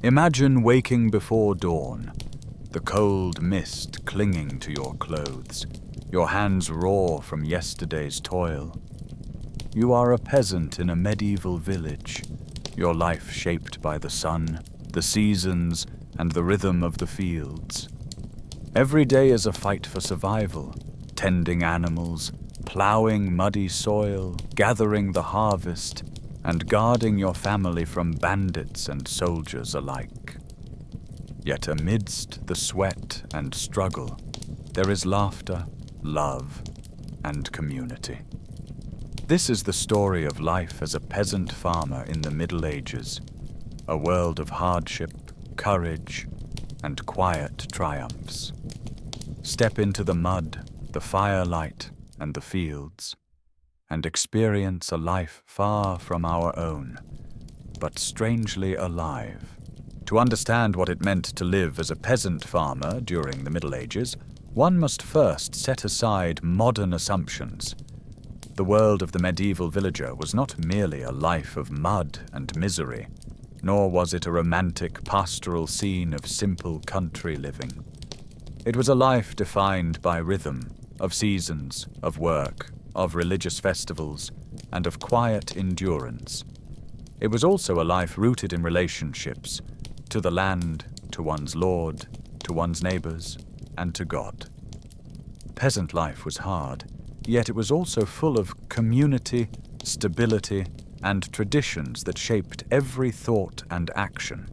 Imagine waking before dawn, the cold mist clinging to your clothes, your hands raw from yesterday's toil. You are a peasant in a medieval village, your life shaped by the sun, the seasons, and the rhythm of the fields. Every day is a fight for survival, tending animals, plowing muddy soil, gathering the harvest, and guarding your family from bandits and soldiers alike. Yet amidst the sweat and struggle, there is laughter, love, and community. This is the story of life as a peasant farmer in the Middle Ages, a world of hardship, courage, and quiet triumphs. Step into the mud, the firelight, and the fields, and experience a life far from our own, but strangely alive. To understand what it meant to live as a peasant farmer during the Middle Ages, one must first set aside modern assumptions. The world of the medieval villager was not merely a life of mud and misery, nor was it a romantic pastoral scene of simple country living. It was a life defined by rhythm, of seasons, of work, of religious festivals, and of quiet endurance. It was also a life rooted in relationships, to the land, to one's lord, to one's neighbors, and to God. Peasant life was hard, yet it was also full of community, stability, and traditions that shaped every thought and action.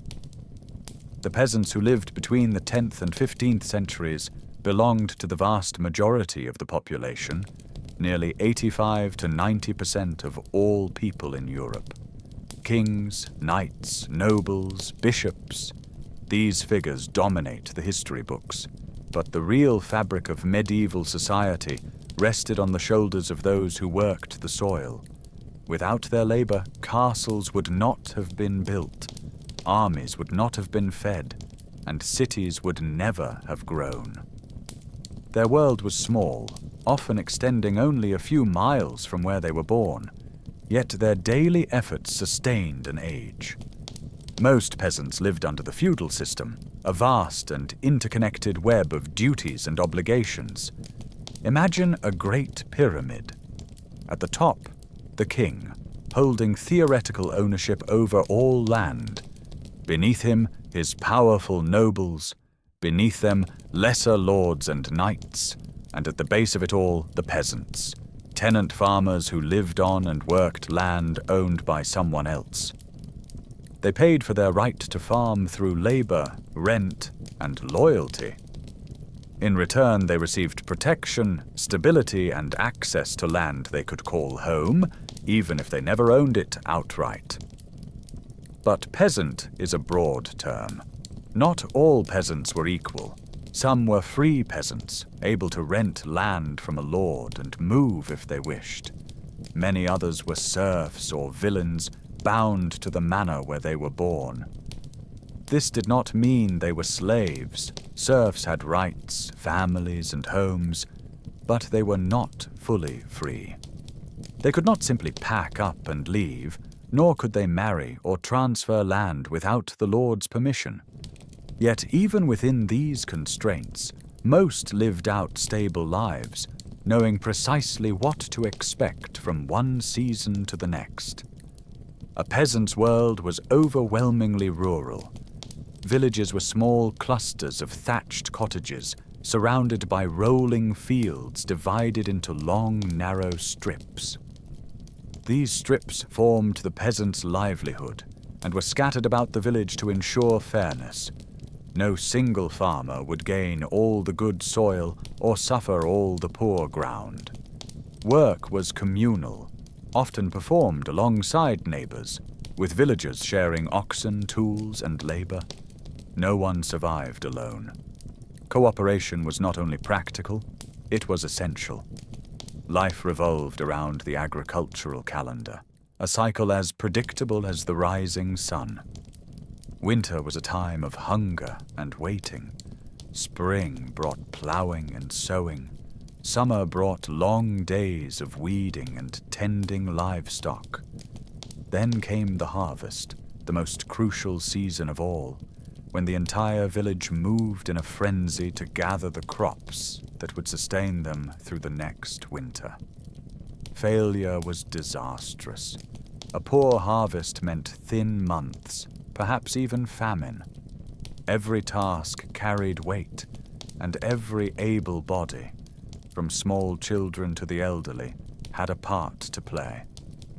The peasants who lived between the 10th and 15th centuries belonged to the vast majority of the population, nearly 85 to 90% of all people in Europe. Kings, knights, nobles, bishops, these figures dominate the history books, but the real fabric of medieval society rested on the shoulders of those who worked the soil. Without their labor, castles would not have been built, armies would not have been fed, and cities would never have grown. Their world was small, often extending only a few miles from where they were born, yet their daily efforts sustained an age. Most peasants lived under the feudal system, a vast and interconnected web of duties and obligations. Imagine a great pyramid. At the top, the king, holding theoretical ownership over all land. Beneath him, his powerful nobles. Beneath them, lesser lords and knights. And at the base of it all, the peasants, tenant farmers who lived on and worked land owned by someone else. They paid for their right to farm through labor, rent, and loyalty. In return, they received protection, stability, and access to land they could call home, even if they never owned it outright. But peasant is a broad term. Not all peasants were equal. Some were free peasants, able to rent land from a lord and move if they wished. Many others were serfs or villains, bound to the manor where they were born. This did not mean they were slaves. Serfs had rights, families, and homes, but they were not fully free. They could not simply pack up and leave, nor could they marry or transfer land without the lord's permission. Yet even within these constraints, most lived out stable lives, knowing precisely what to expect from one season to the next. A peasant's world was overwhelmingly rural. Villages were small clusters of thatched cottages, surrounded by rolling fields divided into long, narrow strips. These strips formed the peasant's livelihood and were scattered about the village to ensure fairness. No single farmer would gain all the good soil or suffer all the poor ground. Work was communal, often performed alongside neighbors, with villagers sharing oxen, tools, and labor. No one survived alone. Cooperation was not only practical, it was essential. Life revolved around the agricultural calendar, a cycle as predictable as the rising sun. Winter was a time of hunger and waiting. Spring brought plowing and sowing. Summer brought long days of weeding and tending livestock. Then came the harvest, the most crucial season of all, when the entire village moved in a frenzy to gather the crops that would sustain them through the next winter. Failure was disastrous. A poor harvest meant thin months, perhaps even famine. Every task carried weight, and every able body, from small children to the elderly, had a part to play.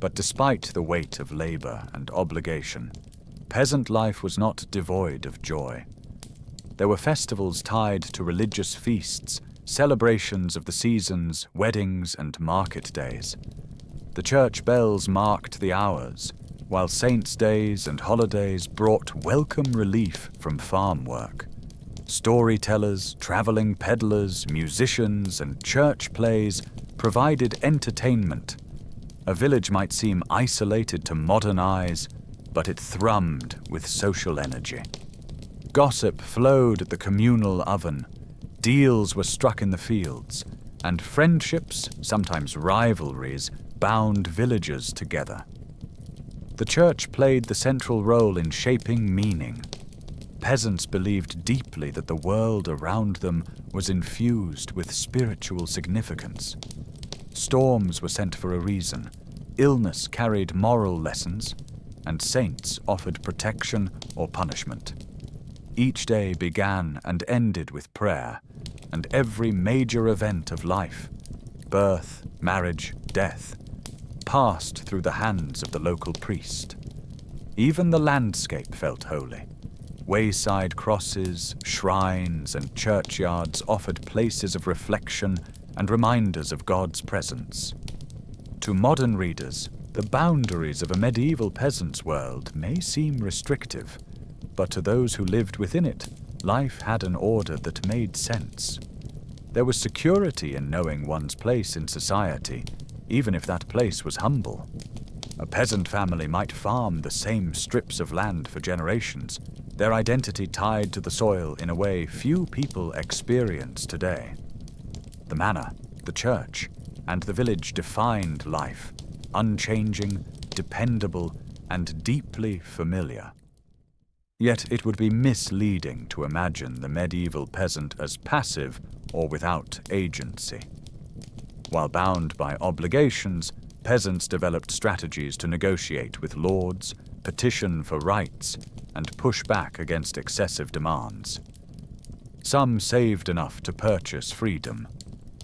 But despite the weight of labor and obligation, peasant life was not devoid of joy. There were festivals tied to religious feasts, celebrations of the seasons, weddings, and market days. The church bells marked the hours, while saints' days and holidays brought welcome relief from farm work. Storytellers, traveling peddlers, musicians, and church plays provided entertainment. A village might seem isolated to modern eyes, but it thrummed with social energy. Gossip flowed at the communal oven, deals were struck in the fields, and friendships, sometimes rivalries, bound villagers together. The church played the central role in shaping meaning. Peasants believed deeply that the world around them was infused with spiritual significance. Storms were sent for a reason, illness carried moral lessons, and saints offered protection or punishment. Each day began and ended with prayer, and every major event of life, birth, marriage, death, passed through the hands of the local priest. Even the landscape felt holy. Wayside crosses, shrines, and churchyards offered places of reflection and reminders of God's presence. To modern readers, the boundaries of a medieval peasant's world may seem restrictive, but to those who lived within it, life had an order that made sense. There was security in knowing one's place in society, even if that place was humble. A peasant family might farm the same strips of land for generations, their identity tied to the soil in a way few people experience today. The manor, the church, and the village defined life, unchanging, dependable, and deeply familiar. Yet it would be misleading to imagine the medieval peasant as passive or without agency. While bound by obligations, peasants developed strategies to negotiate with lords, petition for rights, and push back against excessive demands. Some saved enough to purchase freedom.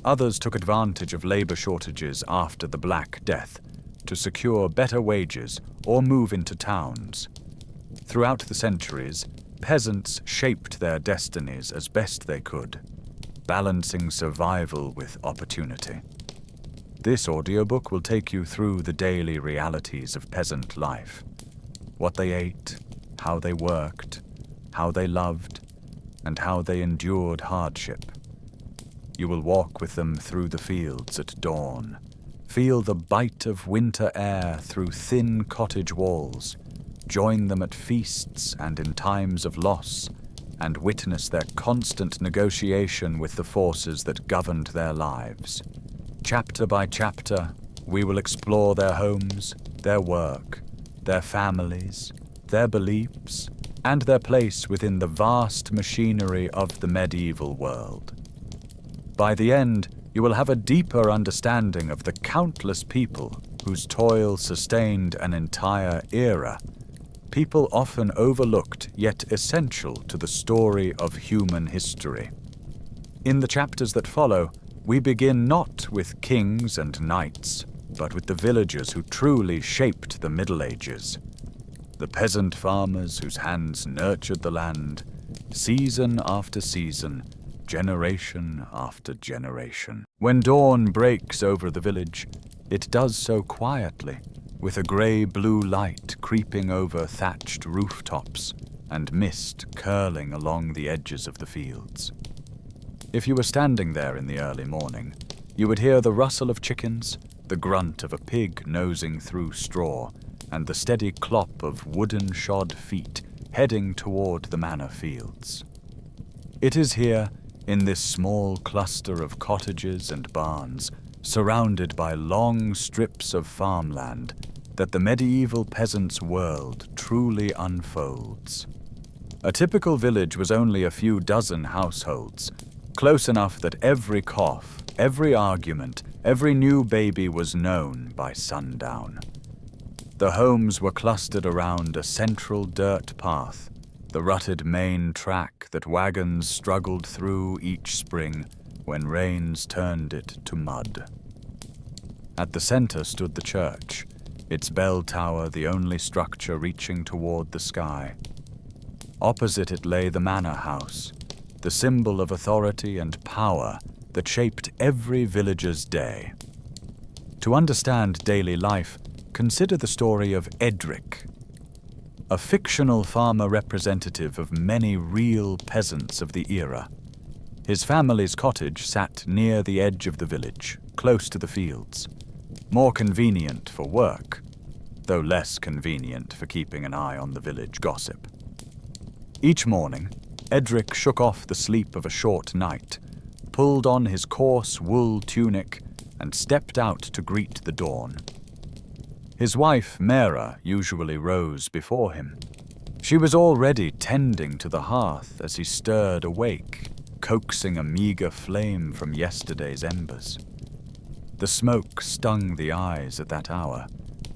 Others took advantage of labor shortages after the Black Death to secure better wages or move into towns. Throughout the centuries, peasants shaped their destinies as best they could, balancing survival with opportunity. This audiobook will take you through the daily realities of peasant life. What they ate, how they worked, how they loved, and how they endured hardship. You will walk with them through the fields at dawn, feel the bite of winter air through thin cottage walls, join them at feasts and in times of loss, and witness their constant negotiation with the forces that governed their lives. Chapter by chapter, we will explore their homes, their work, their families, their beliefs, and their place within the vast machinery of the medieval world. By the end, you will have a deeper understanding of the countless people whose toil sustained an entire era, people often overlooked yet essential to the story of human history. In the chapters that follow, we begin not with kings and knights, but with the villagers who truly shaped the Middle Ages. The peasant farmers whose hands nurtured the land, season after season, generation after generation. When dawn breaks over the village, it does so quietly, with a grey-blue light creeping over thatched rooftops and mist curling along the edges of the fields. If you were standing there in the early morning, you would hear the rustle of chickens, the grunt of a pig nosing through straw, and the steady clop of wooden-shod feet heading toward the manor fields. It is here, in this small cluster of cottages and barns, surrounded by long strips of farmland, that the medieval peasant's world truly unfolds. A typical village was only a few dozen households, close enough that every cough, every argument, every new baby was known by sundown. The homes were clustered around a central dirt path, the rutted main track that wagons struggled through each spring when rains turned it to mud. At the center stood the church, its bell tower the only structure reaching toward the sky. Opposite it lay the manor house, the symbol of authority and power that shaped every villager's day. To understand daily life, consider the story of Edric, a fictional farmer representative of many real peasants of the era. His family's cottage sat near the edge of the village, close to the fields. More convenient for work, though less convenient for keeping an eye on the village gossip. Each morning, Edric shook off the sleep of a short night, pulled on his coarse wool tunic, and stepped out to greet the dawn. His wife, Mera, usually rose before him. She was already tending to the hearth as he stirred awake, coaxing a meager flame from yesterday's embers. The smoke stung the eyes at that hour,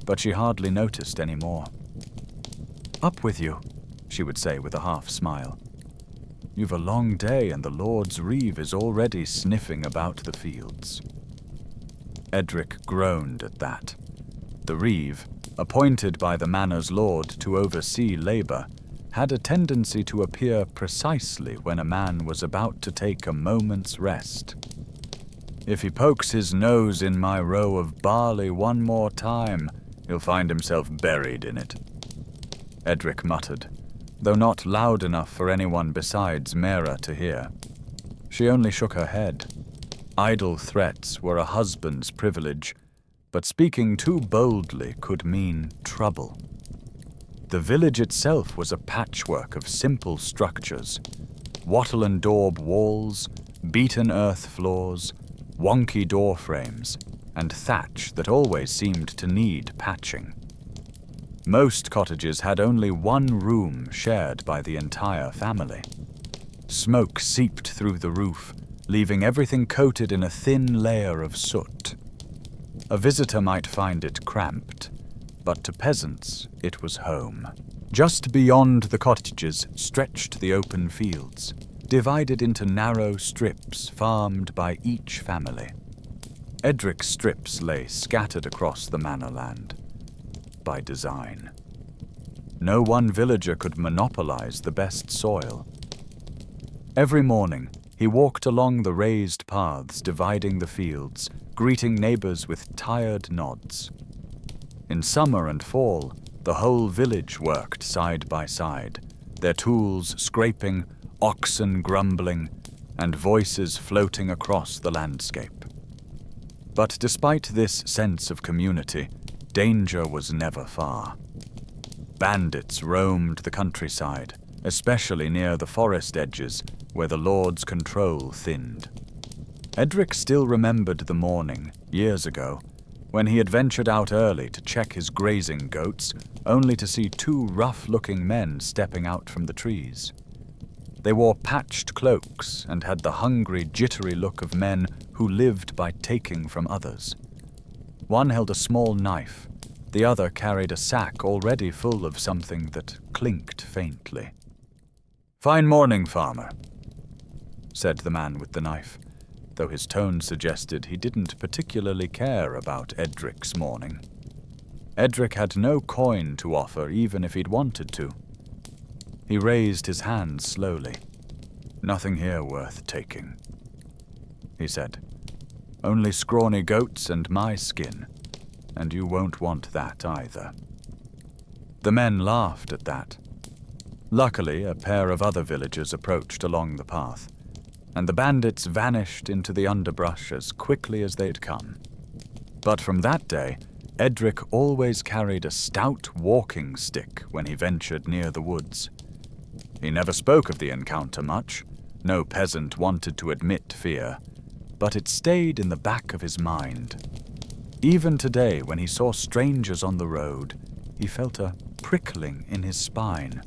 but she hardly noticed any more. "Up with you," she would say with a half-smile. "You've a long day and the Lord's Reeve is already sniffing about the fields." Edric groaned at that. The Reeve, appointed by the manor's lord to oversee labor, had a tendency to appear precisely when a man was about to take a moment's rest. "If he pokes his nose in my row of barley one more time, he'll find himself buried in it," Edric muttered, though not loud enough for anyone besides Mera to hear. She only shook her head. Idle threats were a husband's privilege, but speaking too boldly could mean trouble. The village itself was a patchwork of simple structures: wattle and daub walls, beaten earth floors, wonky door frames, and thatch that always seemed to need patching. Most cottages had only one room shared by the entire family. Smoke seeped through the roof, leaving everything coated in a thin layer of soot. A visitor might find it cramped, but to peasants it was home. Just beyond the cottages stretched the open fields, divided into narrow strips farmed by each family. Edric's strips lay scattered across the manor land, by design. No one villager could monopolize the best soil. Every morning, he walked along the raised paths dividing the fields, greeting neighbors with tired nods. In summer and fall, the whole village worked side by side, their tools scraping, oxen grumbling, and voices floating across the landscape. But despite this sense of community, danger was never far. Bandits roamed the countryside, especially near the forest edges where the Lord's control thinned. Edric still remembered the morning, years ago, when he had ventured out early to check his grazing goats, only to see two rough-looking men stepping out from the trees. They wore patched cloaks and had the hungry, jittery look of men who lived by taking from others. One held a small knife, the other carried a sack already full of something that clinked faintly. "Fine morning, farmer," said the man with the knife, though his tone suggested he didn't particularly care about Edric's morning. Edric had no coin to offer even if he'd wanted to. He raised his hand slowly. "Nothing here worth taking," he said. "Only scrawny goats and my skin, and you won't want that either." The men laughed at that. Luckily, a pair of other villagers approached along the path, and the bandits vanished into the underbrush as quickly as they'd come. But from that day, Edric always carried a stout walking stick when he ventured near the woods. He never spoke of the encounter much. No peasant wanted to admit fear, but it stayed in the back of his mind. Even today, when he saw strangers on the road, he felt a prickling in his spine.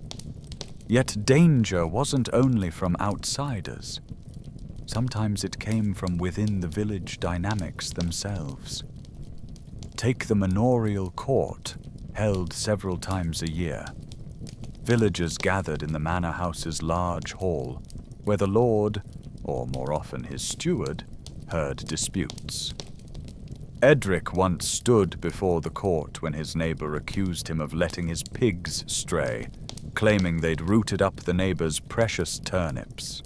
Yet danger wasn't only from outsiders. Sometimes it came from within the village dynamics themselves. Take the manorial court, held several times a year. Villagers gathered in the manor house's large hall, where the lord, or more often his steward, heard disputes. Edric once stood before the court when his neighbor accused him of letting his pigs stray, claiming they'd rooted up the neighbor's precious turnips.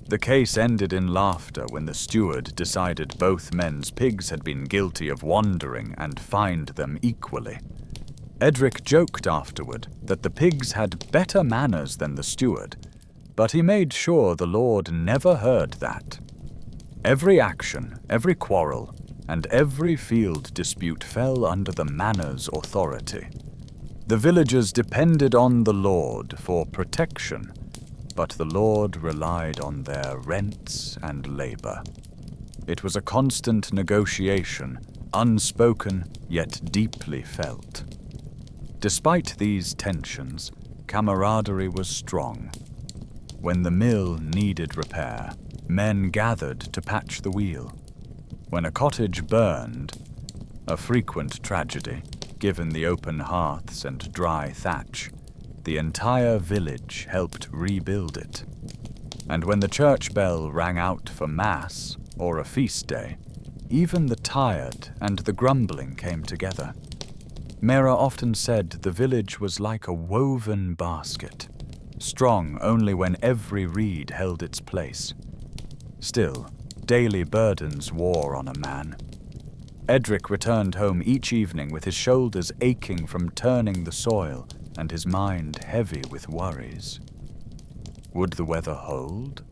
The case ended in laughter when the steward decided both men's pigs had been guilty of wandering and fined them equally. Edric joked afterward that the pigs had better manners than the steward, but he made sure the lord never heard that. Every action, every quarrel, and every field dispute fell under the manor's authority. The villagers depended on the lord for protection, but the lord relied on their rents and labor. It was a constant negotiation, unspoken yet deeply felt. Despite these tensions, camaraderie was strong. When the mill needed repair, men gathered to patch the wheel. When a cottage burned, a frequent tragedy, given the open hearths and dry thatch, the entire village helped rebuild it. And when the church bell rang out for Mass or a feast day, even the tired and the grumbling came together. Mera often said the village was like a woven basket, strong only when every reed held its place. Still, daily burdens wore on a man. Edric returned home each evening with his shoulders aching from turning the soil and his mind heavy with worries. Would the weather hold?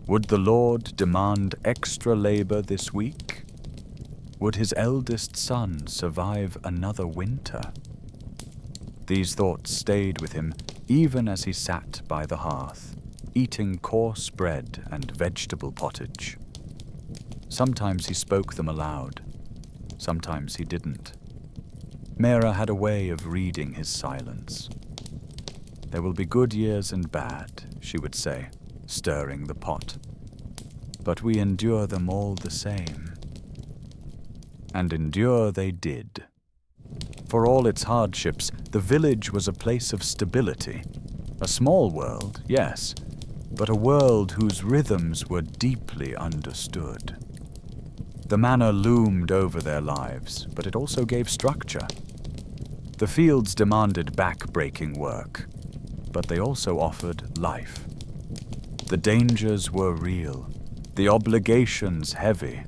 Would the Lord demand extra labor this week? Would his eldest son survive another winter? These thoughts stayed with him even as he sat by the hearth, eating coarse bread and vegetable pottage. Sometimes he spoke them aloud. Sometimes he didn't. Mera had a way of reading his silence. "There will be good years and bad," she would say, stirring the pot. "But we endure them all the same." And endure they did. For all its hardships, the village was a place of stability. A small world, yes, but a world whose rhythms were deeply understood. The manor loomed over their lives, but it also gave structure. The fields demanded back-breaking work, but they also offered life. The dangers were real, the obligations heavy,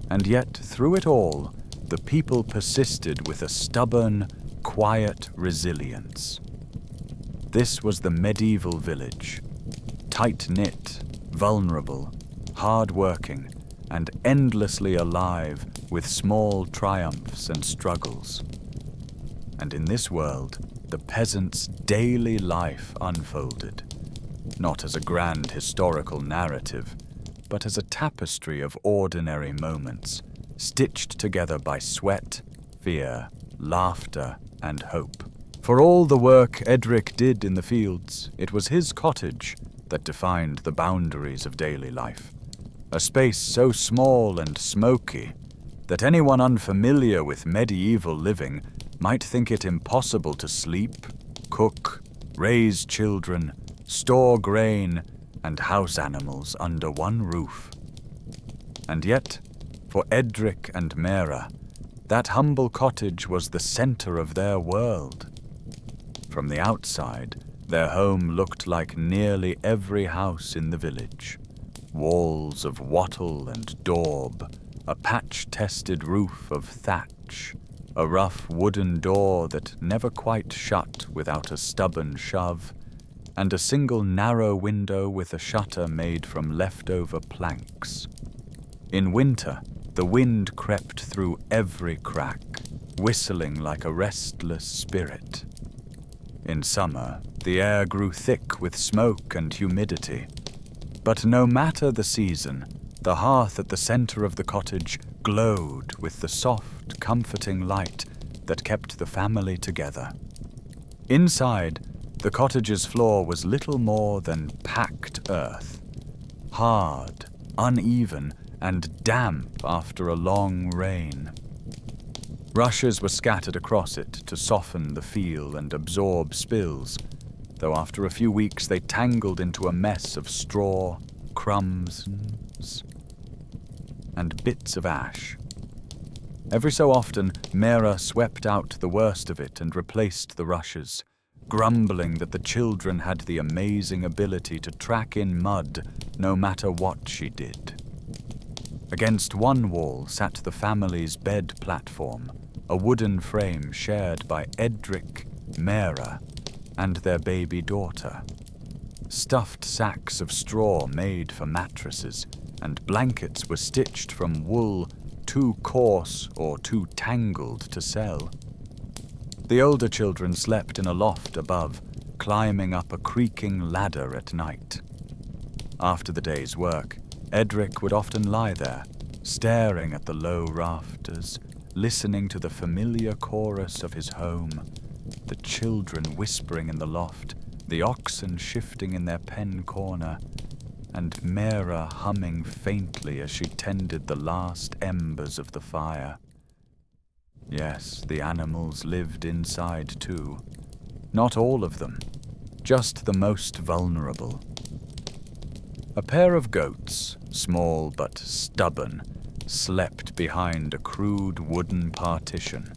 and yet through it all, the people persisted with a stubborn, quiet resilience. This was the medieval village, tight-knit, vulnerable, hard-working, and endlessly alive with small triumphs and struggles. And in this world, the peasant's daily life unfolded, not as a grand historical narrative, but as a tapestry of ordinary moments, stitched together by sweat, fear, laughter, and hope. For all the work Edric did in the fields, it was his cottage that defined the boundaries of daily life. A space so small and smoky that anyone unfamiliar with medieval living might think it impossible to sleep, cook, raise children, store grain, and house animals under one roof. And yet, for Edric and Mera, that humble cottage was the center of their world. From the outside, their home looked like nearly every house in the village. Walls of wattle and daub, a patch-tested roof of thatch, a rough wooden door that never quite shut without a stubborn shove, and a single narrow window with a shutter made from leftover planks. In winter, the wind crept through every crack, whistling like a restless spirit. In summer, the air grew thick with smoke and humidity. But no matter the season, The hearth at the center of the cottage glowed with the soft, comforting light that kept the family together. Inside, the cottage's floor was little more than packed earth, hard, uneven, and damp after a long rain. Rushes were scattered across it to soften the feel and absorb spills, though after a few weeks they tangled into a mess of straw, crumbs, and bits of ash. Every so often, Mera swept out the worst of it and replaced the rushes, grumbling that the children had the amazing ability to track in mud no matter what she did. Against one wall sat the family's bed platform, a wooden frame shared by Edric, Mera, and their baby daughter. Stuffed sacks of straw made for mattresses, and blankets were stitched from wool too coarse or too tangled to sell. The older children slept in a loft above, climbing up a creaking ladder at night. After the day's work, Edric would often lie there, staring at the low rafters, listening to the familiar chorus of his home, the children whispering in the loft, the oxen shifting in their pen corner, and Mera humming faintly as she tended the last embers of the fire. Yes, the animals lived inside too. Not all of them, just the most vulnerable. A pair of goats, small but stubborn, slept behind a crude wooden partition.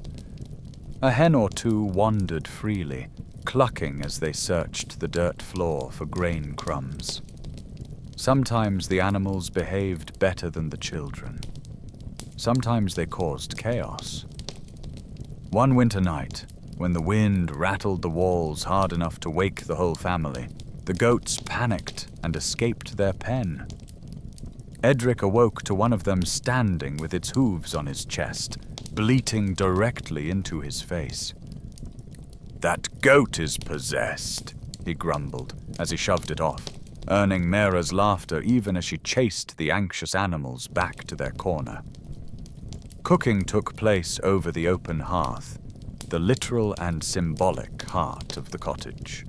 A hen or two wandered freely, clucking as they searched the dirt floor for grain crumbs. Sometimes the animals behaved better than the children. Sometimes they caused chaos. One winter night, when the wind rattled the walls hard enough to wake the whole family, the goats panicked and escaped their pen. Edric awoke to one of them standing with its hooves on his chest, bleating directly into his face. "That goat is possessed," he grumbled as he shoved it off, earning Mera's laughter even as she chased the anxious animals back to their corner. Cooking took place over the open hearth, the literal and symbolic heart of the cottage.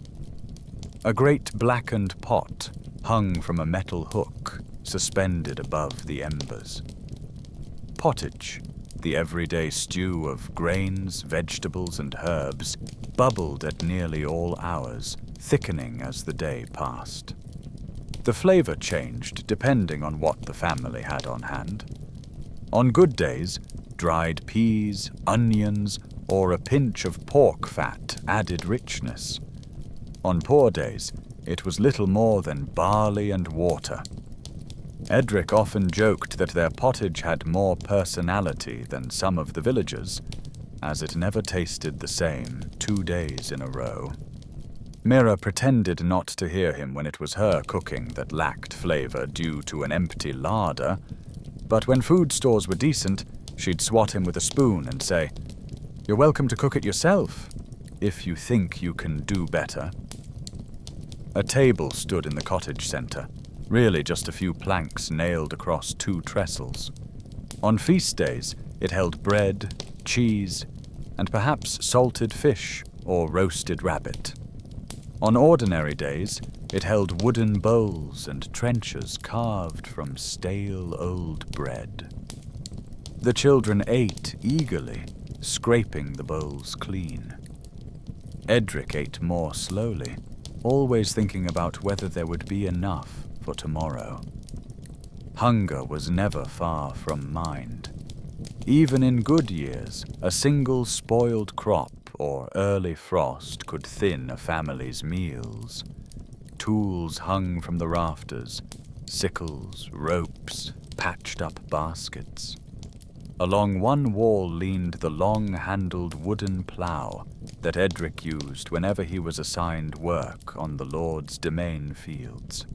A great blackened pot hung from a metal hook, suspended above the embers. Pottage, the everyday stew of grains, vegetables, and herbs, bubbled at nearly all hours, thickening as the day passed. The flavor changed depending on what the family had on hand. On good days, dried peas, onions, or a pinch of pork fat added richness. On poor days, it was little more than barley and water. Edric often joked that their pottage had more personality than some of the villagers, as it never tasted the same 2 days in a row. Mera pretended not to hear him when it was her cooking that lacked flavor due to an empty larder, but when food stores were decent, she'd swat him with a spoon and say, "You're welcome to cook it yourself, if you think you can do better." A table stood in the cottage center, really just a few planks nailed across 2 trestles. On feast days, it held bread, cheese, and perhaps salted fish or roasted rabbit. On ordinary days, it held wooden bowls and trenchers carved from stale old bread. The children ate eagerly, scraping the bowls clean. Edric ate more slowly, always thinking about whether there would be enough for tomorrow. Hunger was never far from mind. Even in good years, a single spoiled crop or early frost could thin a family's meals. Tools hung from the rafters, sickles, ropes, patched-up baskets. Along one wall leaned the long-handled wooden plough that Edric used whenever he was assigned work on the Lord's domain fields.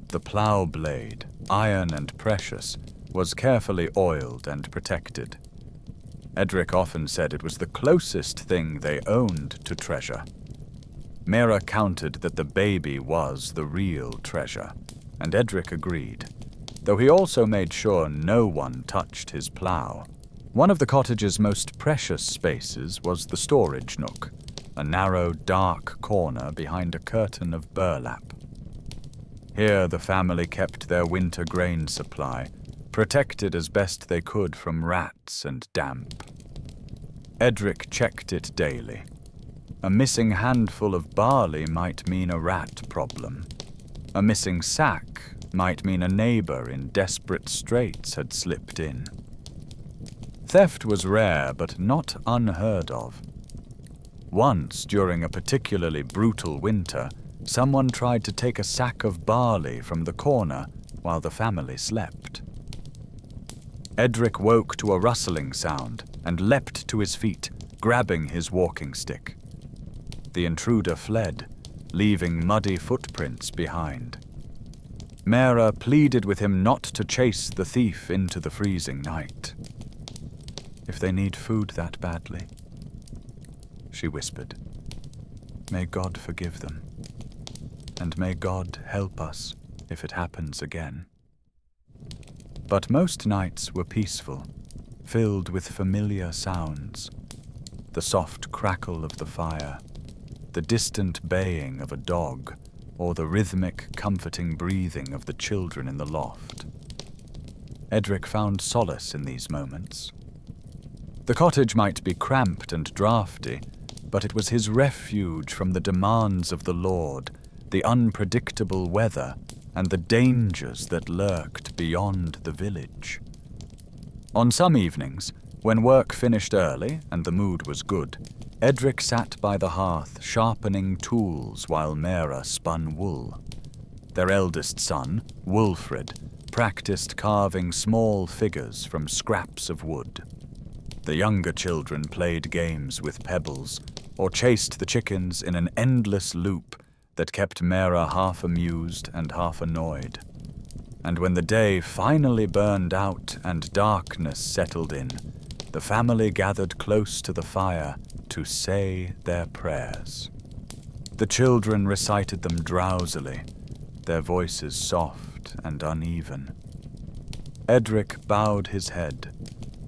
The plough blade, iron and precious, was carefully oiled and protected. Edric often said it was the closest thing they owned to treasure. Mera counted that the baby was the real treasure, and Edric agreed. though he also made sure no one touched his plough. One of the cottage's most precious spaces was the storage nook, a narrow, dark corner behind a curtain of burlap. Here the family kept their winter grain supply, protected as best they could from rats and damp. Edric checked it daily. A missing handful of barley might mean a rat problem. A missing sack might mean a neighbor in desperate straits had slipped in. Theft was rare, but not unheard of. Once, during a particularly brutal winter, someone tried to take a sack of barley from the corner while the family slept. Edric woke to a rustling sound and leapt to his feet, grabbing his walking stick. The intruder fled, leaving muddy footprints behind. Mera pleaded with him not to chase the thief into the freezing night. "If they need food that badly," she whispered, "may God forgive them, and may God help us if it happens again." But most nights were peaceful, filled with familiar sounds. The soft crackle of the fire, the distant baying of a dog, or the rhythmic, comforting breathing of the children in the loft. Edric found solace in these moments. The cottage might be cramped and draughty, but it was his refuge from the demands of the Lord, the unpredictable weather, and the dangers that lurked beyond the village. On some evenings, when work finished early and the mood was good, Edric sat by the hearth sharpening tools while Mera spun wool. Their eldest son, Wolfred, practiced carving small figures from scraps of wood. The younger children played games with pebbles or chased the chickens in an endless loop that kept Mera half amused and half annoyed. And when the day finally burned out and darkness settled in, the family gathered close to the fire to say their prayers. The children recited them drowsily, their voices soft and uneven. Edric bowed his head,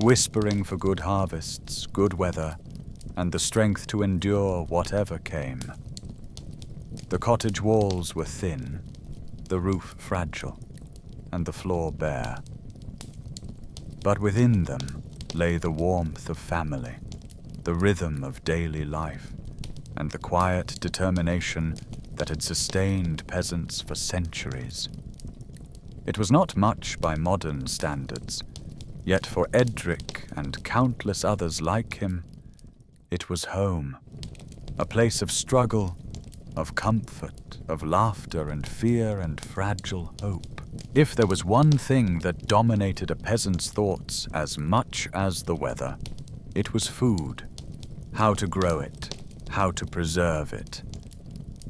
whispering for good harvests, good weather, and the strength to endure whatever came. The cottage walls were thin, the roof fragile, and the floor bare. But within them lay the warmth of family, the rhythm of daily life, and the quiet determination that had sustained peasants for centuries. It was not much by modern standards, yet for Edric and countless others like him, it was home, a place of struggle, of comfort, of laughter and fear and fragile hope. If there was one thing that dominated a peasant's thoughts as much as the weather, it was food, how to grow it, how to preserve it,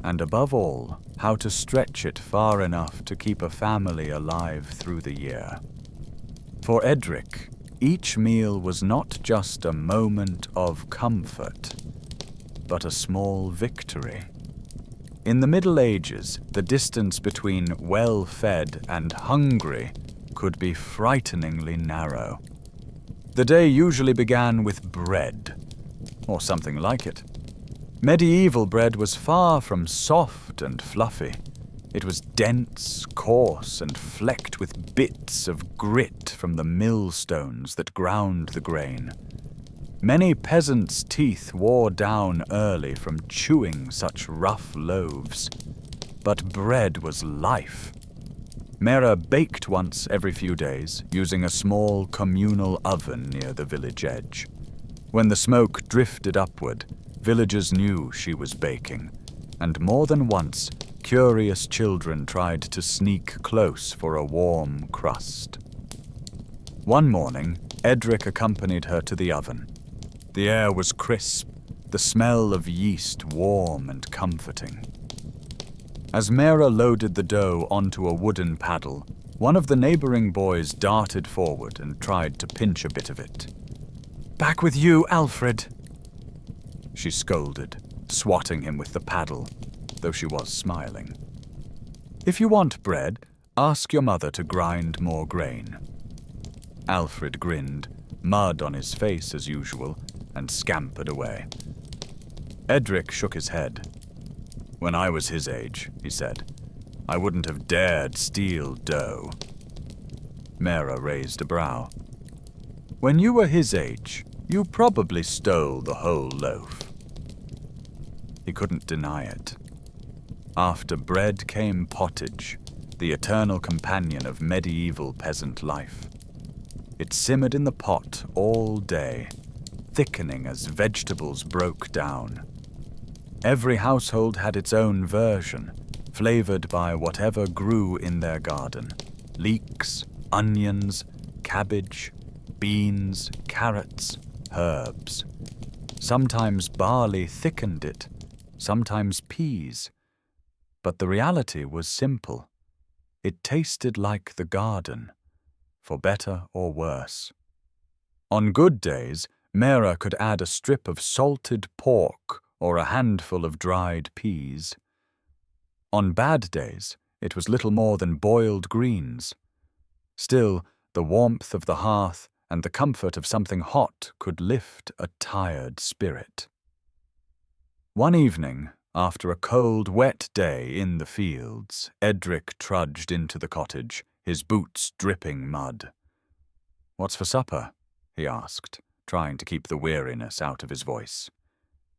and above all, how to stretch it far enough to keep a family alive through the year. For Edric, each meal was not just a moment of comfort, but a small victory. In the Middle Ages, the distance between well-fed and hungry could be frighteningly narrow. The day usually began with bread, or something like it. Medieval bread was far from soft and fluffy. It was dense, coarse, and flecked with bits of grit from the millstones that ground the grain. Many peasants' teeth wore down early from chewing such rough loaves. But bread was life. Mera baked once every few days, using a small communal oven near the village edge. When the smoke drifted upward, villagers knew she was baking, and more than once, curious children tried to sneak close for a warm crust. One morning, Edric accompanied her to the oven. The air was crisp, the smell of yeast warm and comforting. As Mera loaded the dough onto a wooden paddle, one of the neighboring boys darted forward and tried to pinch a bit of it. "Back with you, Alfred," she scolded, swatting him with the paddle, though she was smiling. "If you want bread, Ask your mother to grind more grain." Alfred grinned, mud on his face as usual, and scampered away. Edric shook his head. "When I was his age," he said, "I wouldn't have dared steal dough." Mera raised a brow. "When you were his age, you probably stole the whole loaf." He couldn't deny it. After bread came pottage, the eternal companion of medieval peasant life. It simmered in the pot all day, thickening as vegetables broke down. Every household had its own version, flavored by whatever grew in their garden. Leeks, onions, cabbage, beans, carrots, herbs. Sometimes barley thickened it, sometimes peas. But the reality was simple. It tasted like the garden, for better or worse. On good days, Mera could add a strip of salted pork or a handful of dried peas. On bad days, it was little more than boiled greens. Still, the warmth of the hearth and the comfort of something hot could lift a tired spirit. One evening, after a cold, wet day in the fields, Edric trudged into the cottage, his boots dripping mud. "What's for supper?" he asked, trying to keep the weariness out of his voice.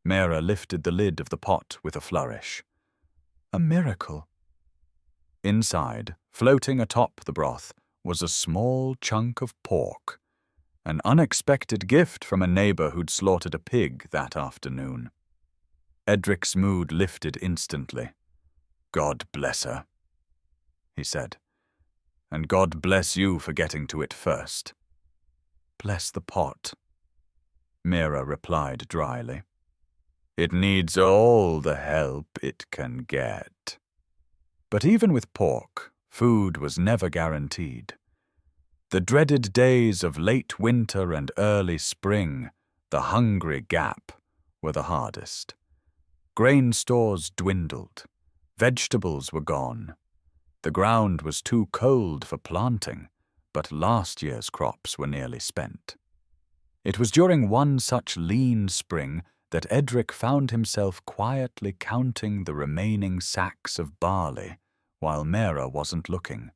Mera lifted the lid of the pot with a flourish. "A miracle." Inside, floating atop the broth, was a small chunk of pork, an unexpected gift from a neighbor who'd slaughtered a pig that afternoon. Edric's mood lifted instantly. "God bless her," he said. "And God bless you for getting to it first." "Bless the pot," Mera replied dryly. "It needs all the help it can get." But even with pork, food was never guaranteed. The dreaded days of late winter and early spring, the hungry gap, were the hardest. Grain stores dwindled. Vegetables were gone. The ground was too cold for planting, but last year's crops were nearly spent. It was during one such lean spring that Edric found himself quietly counting the remaining sacks of barley while Mera wasn't looking.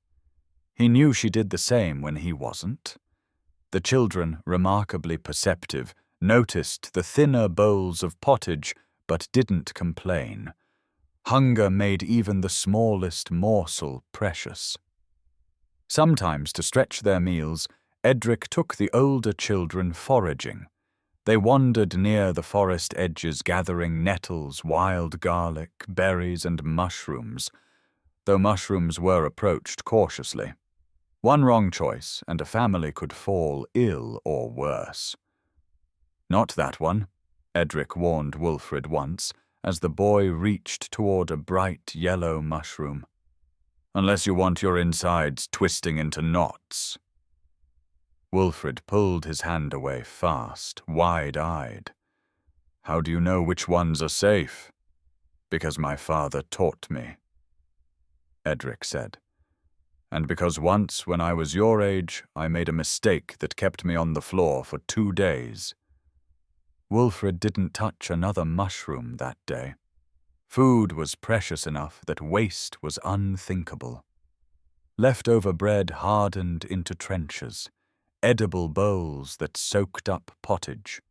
He knew she did the same when he wasn't. The children, remarkably perceptive, noticed the thinner bowls of pottage but didn't complain. Hunger made even the smallest morsel precious. Sometimes, to stretch their meals, Edric took the older children foraging. They wandered near the forest edges gathering nettles, wild garlic, berries, and mushrooms, though mushrooms were approached cautiously. One wrong choice, and a family could fall ill or worse. "Not that one," Edric warned Wulfrid once, as the boy reached toward a bright yellow mushroom. "Unless you want your insides twisting into knots." Wulfrid pulled his hand away fast, wide-eyed. "How do you know which ones are safe?" "Because my father taught me," Edric said. "And because once, when I was your age, I made a mistake that kept me on the floor for 2 days. Wulfrid didn't touch another mushroom that day. Food was precious enough that waste was unthinkable. Leftover bread hardened into trenchers, edible bowls that soaked up pottage.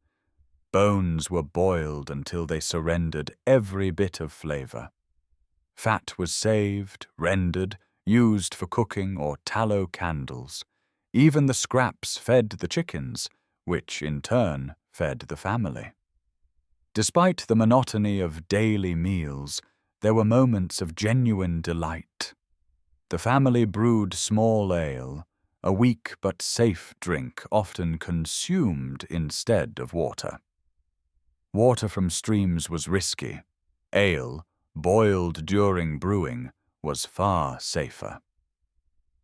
Bones were boiled until they surrendered every bit of flavor. Fat was saved, rendered, used for cooking or tallow candles. Even the scraps fed the chickens, which in turn fed the family. Despite the monotony of daily meals, there were moments of genuine delight. The family brewed small ale, a weak but safe drink often consumed instead of water. Water from streams was risky. Ale, boiled during brewing, was far safer.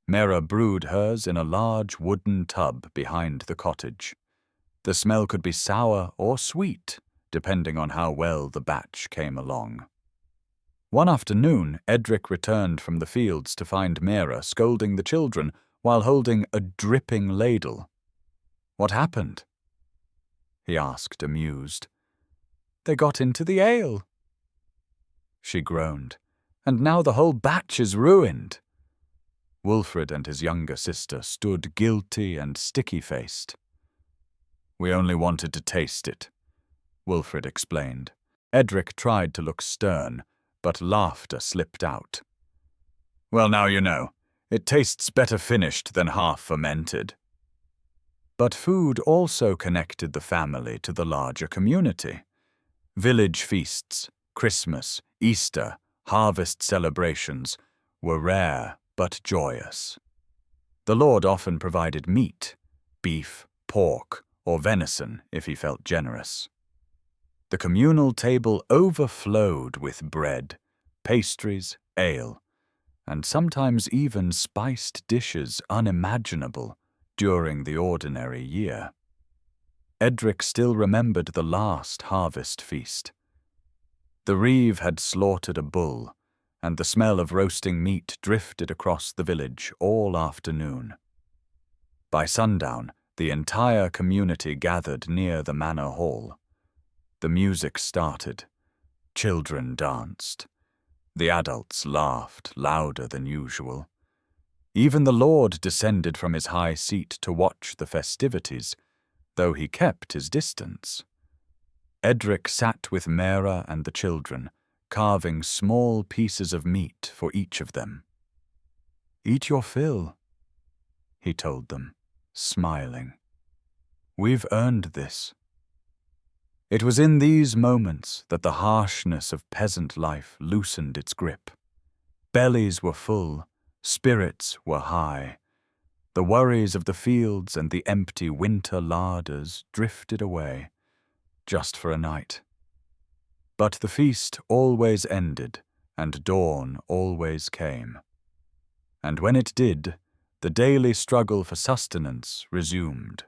Mera brewed hers in a large wooden tub behind the cottage. The smell could be sour or sweet, depending on how well the batch came along. One afternoon, Edric returned from the fields to find Mera scolding the children while holding a dripping ladle. "What happened?" he asked, amused. "They got into the ale," she groaned, "and now the whole batch is ruined." Wilfred and his younger sister stood guilty and sticky-faced. "We only wanted to taste it," Wilfred explained. Edric tried to look stern, but laughter slipped out. "Well, now you know. It tastes better finished than half fermented." But food also connected the family to the larger community. Village feasts, Christmas, Easter, harvest celebrations were rare but joyous. The Lord often provided meat, beef, pork, or venison if he felt generous. The communal table overflowed with bread, pastries, ale, and sometimes even spiced dishes unimaginable during the ordinary year. Edric still remembered the last harvest feast. The reeve had slaughtered a bull, and the smell of roasting meat drifted across the village all afternoon. By sundown, the entire community gathered near the manor hall. The music started. Children danced. The adults laughed louder than usual. Even the Lord descended from his high seat to watch the festivities, though he kept his distance. Edric sat with Mera and the children, carving small pieces of meat for each of them. "Eat your fill," he told them, smiling. "We've earned this." It was in these moments that the harshness of peasant life loosened its grip. Bellies were full, spirits were high. The worries of the fields and the empty winter larders drifted away, just for a night. But the feast always ended, and dawn always came. And when it did, the daily struggle for sustenance resumed.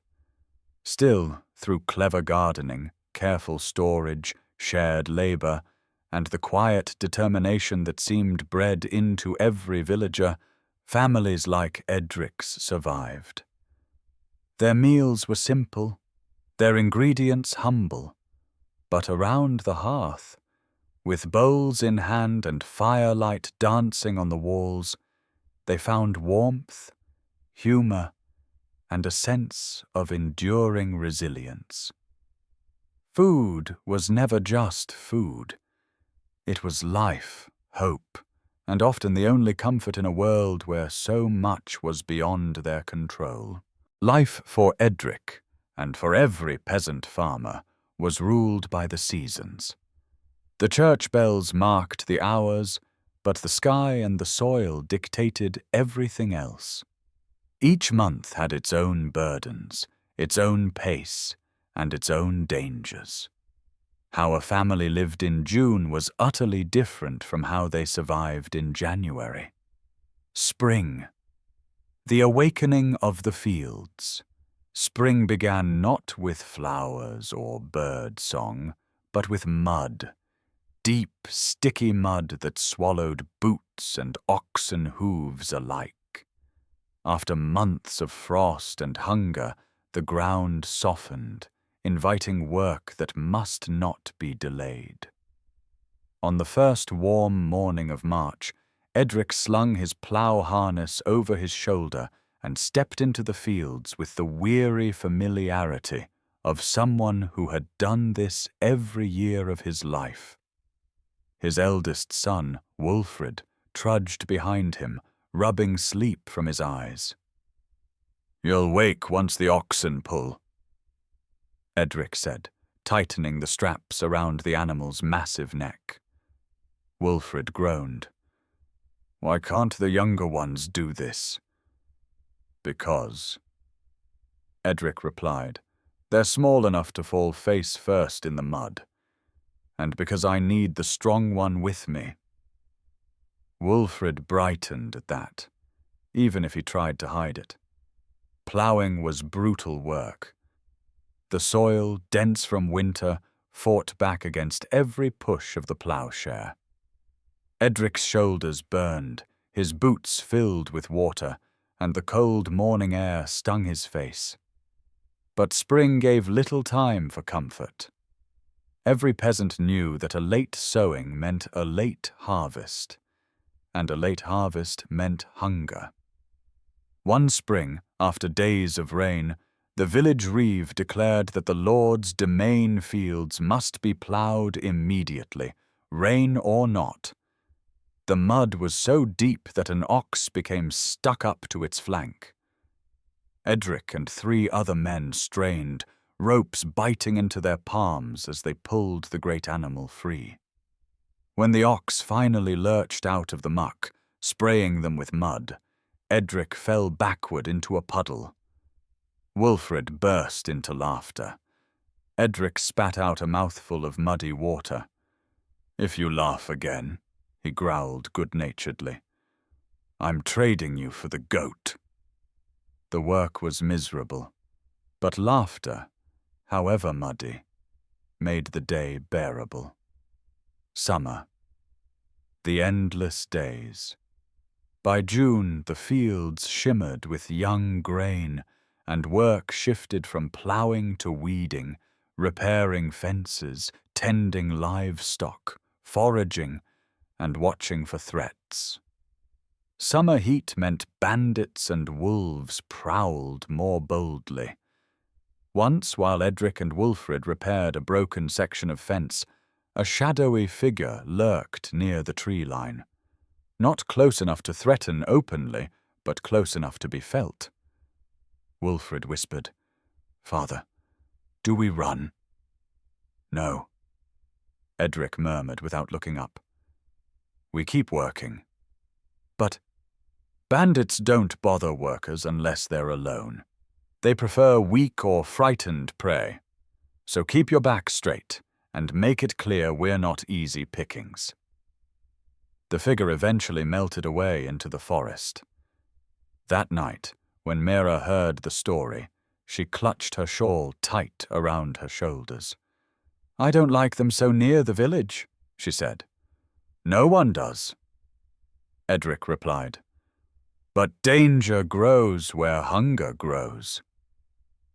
Still, through clever gardening, careful storage, shared labor, and the quiet determination that seemed bred into every villager, families like Edric's survived. Their meals were simple, their ingredients humble, but around the hearth, with bowls in hand and firelight dancing on the walls, they found warmth, humor, and a sense of enduring resilience. Food was never just food. It was life, hope, and often the only comfort in a world where so much was beyond their control. Life for Edric, and for every peasant farmer, was ruled by the seasons. The church bells marked the hours, but the sky and the soil dictated everything else. Each month had its own burdens, its own pace, and its own dangers. How a family lived in June was utterly different from how they survived in January. Spring. The awakening of the fields. Spring began not with flowers or bird song, but with mud. Deep, sticky mud that swallowed boots and oxen hooves alike. After months of frost and hunger, the ground softened, inviting work that must not be delayed. On the first warm morning of March, Edric slung his plough harness over his shoulder and stepped into the fields with the weary familiarity of someone who had done this every year of his life. His eldest son, Wilfred, trudged behind him, rubbing sleep from his eyes. "You'll wake once the oxen pull," Edric said, tightening the straps around the animal's massive neck. Wilfred groaned. "Why can't the younger ones do this?" "Because," Edric replied, "they're small enough to fall face first in the mud. And because I need the strong one with me." Wilfred brightened at that, even if he tried to hide it. Ploughing was brutal work. The soil, dense from winter, fought back against every push of the ploughshare. Edric's shoulders burned, his boots filled with water, and the cold morning air stung his face. But spring gave little time for comfort. Every peasant knew that a late sowing meant a late harvest, and a late harvest meant hunger. One spring, after days of rain, the village reeve declared that the Lord's domain fields must be ploughed immediately, rain or not. The mud was so deep that an ox became stuck up to its flank. Edric and 3 other men strained, ropes biting into their palms as they pulled the great animal free. When the ox finally lurched out of the muck, spraying them with mud, Edric fell backward into a puddle. Wilfred burst into laughter. Edric spat out a mouthful of muddy water. "If you laugh again," he growled good-naturedly, "I'm trading you for the goat." The work was miserable, but laughter, however muddy, made the day bearable. Summer. The endless days. By June, the fields shimmered with young grain, and work shifted from ploughing to weeding, repairing fences, tending livestock, foraging, and watching for threats. Summer heat meant bandits and wolves prowled more boldly. Once, while Edric and Wilfred repaired a broken section of fence, a shadowy figure lurked near the tree line. Not close enough to threaten openly, but close enough to be felt. Wilfred whispered, "Father, do we run?" "No," Edric murmured without looking up. "We keep working." "But bandits don't bother workers unless they're alone. They prefer weak or frightened prey. So keep your back straight and make it clear we're not easy pickings." The figure eventually melted away into the forest. That night, when Mera heard the story, she clutched her shawl tight around her shoulders. "I don't like them so near the village," she said. "No one does," Edric replied. "But danger grows where hunger grows."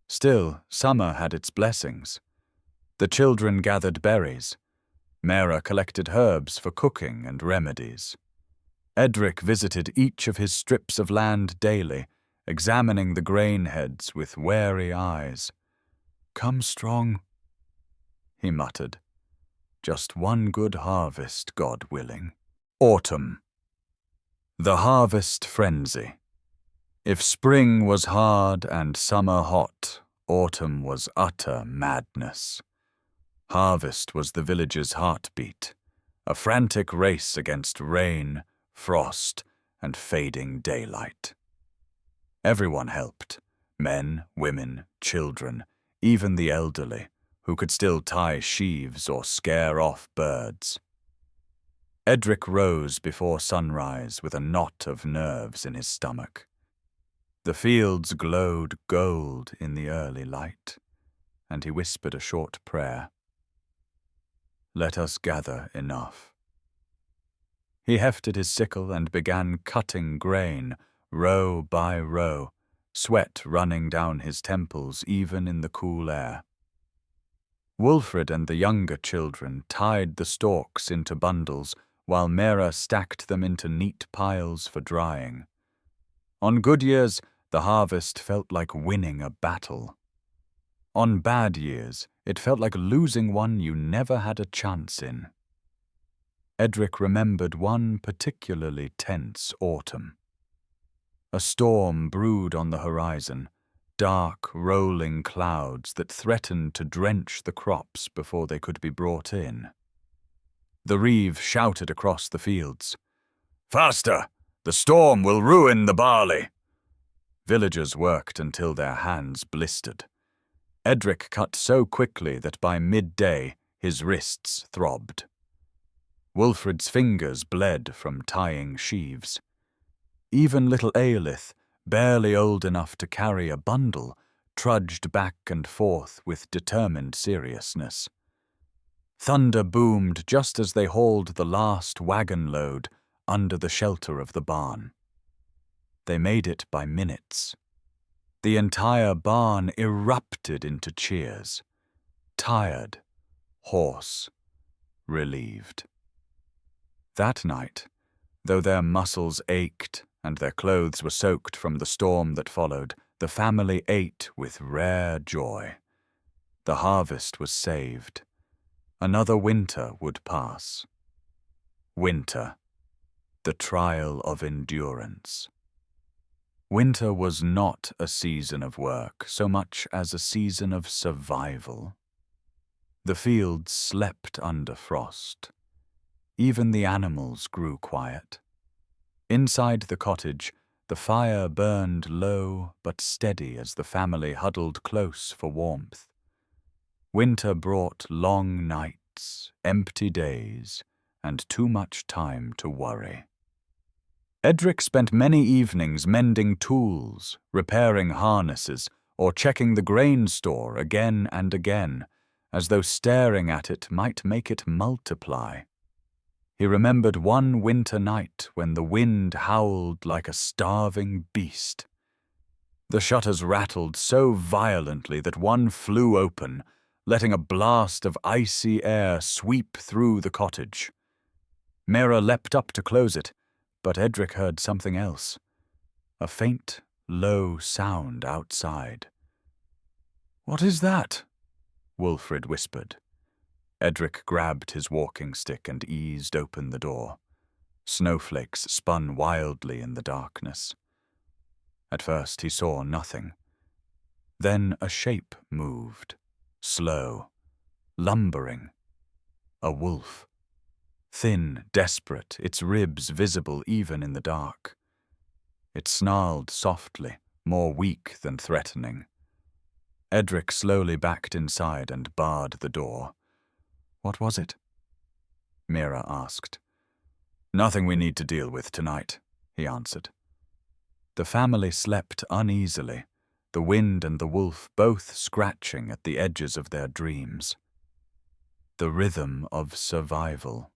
Still, summer had its blessings. The children gathered berries. Mera collected herbs for cooking and remedies. Edric visited each of his strips of land daily, examining the grain heads with wary eyes. "Come strong," he muttered. "Just one good harvest, God willing." Autumn. The harvest frenzy. If spring was hard and summer hot, autumn was utter madness. Harvest was the village's heartbeat, a frantic race against rain, frost, and fading daylight. Everyone helped, men, women, children, even the elderly, who could still tie sheaves or scare off birds. Edric rose before sunrise with a knot of nerves in his stomach. The fields glowed gold in the early light, and he whispered a short prayer. "Let us gather enough." He hefted his sickle and began cutting grain, row by row, sweat running down his temples even in the cool air. Wilfred and the younger children tied the stalks into bundles, while Mera stacked them into neat piles for drying. On good years, the harvest felt like winning a battle. On bad years, it felt like losing one you never had a chance in. Edric remembered one particularly tense autumn. A storm brewed on the horizon, dark, rolling clouds that threatened to drench the crops before they could be brought in. The reeve shouted across the fields, "Faster! The storm will ruin the barley!" Villagers worked until their hands blistered. Edric cut so quickly that by midday his wrists throbbed. Wilfred's fingers bled from tying sheaves. Even little Eilith, barely old enough to carry a bundle, trudged back and forth with determined seriousness. Thunder boomed just as they hauled the last wagon load under the shelter of the barn. They made it by minutes. The entire barn erupted into cheers. Tired, hoarse, relieved. That night, though their muscles ached and their clothes were soaked from the storm that followed, the family ate with rare joy. The harvest was saved. Another winter would pass. Winter, the trial of endurance. Winter was not a season of work so much as a season of survival. The fields slept under frost. Even the animals grew quiet. Inside the cottage, the fire burned low but steady as the family huddled close for warmth. Winter brought long nights, empty days, and too much time to worry. Edric spent many evenings mending tools, repairing harnesses, or checking the grain store again and again, as though staring at it might make it multiply. He remembered one winter night when the wind howled like a starving beast. The shutters rattled so violently that one flew open, letting a blast of icy air sweep through the cottage. Mira leapt up to close it, but Edric heard something else. A faint, low sound outside. "What is that?" Wilfred whispered. Edric grabbed his walking stick and eased open the door. Snowflakes spun wildly in the darkness. At first he saw nothing. Then a shape moved, slow, lumbering. A wolf. Thin, desperate, its ribs visible even in the dark. It snarled softly, more weak than threatening. Edric slowly backed inside and barred the door. "What was it?" Mira asked. "Nothing we need to deal with tonight," he answered. The family slept uneasily, the wind and the wolf both scratching at the edges of their dreams. The rhythm of survival.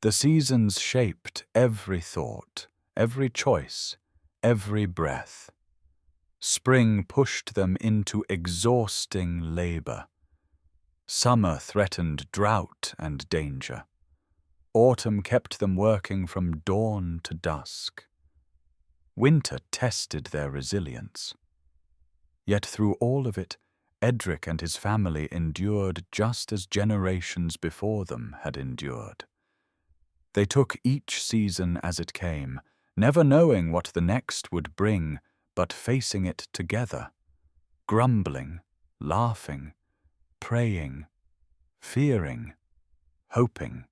The seasons shaped every thought, every choice, every breath. Spring pushed them into exhausting labor. Summer threatened drought and danger. Autumn kept them working from dawn to dusk. Winter tested their resilience. Yet through all of it, Edric and his family endured just as generations before them had endured. They took each season as it came, never knowing what the next would bring, but facing it together, grumbling, laughing, praying, fearing, hoping.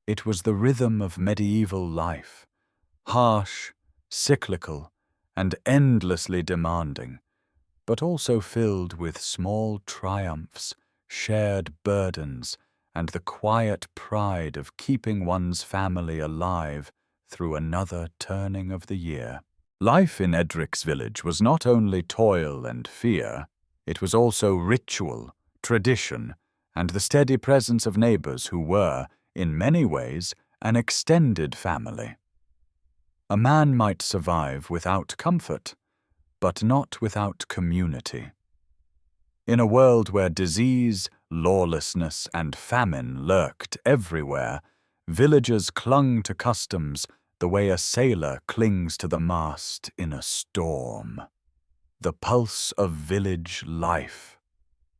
It was the rhythm of medieval life, harsh, cyclical, and endlessly demanding, but also filled with small triumphs, shared burdens, and the quiet pride of keeping one's family alive through another turning of the year. Life in Edric's village was not only toil and fear, it was also ritual, tradition, and the steady presence of neighbors who were, in many ways, an extended family. A man might survive without comfort, but not without community. In a world where disease, lawlessness, and famine lurked everywhere, villagers clung to customs the way a sailor clings to the mast in a storm. The pulse of village life.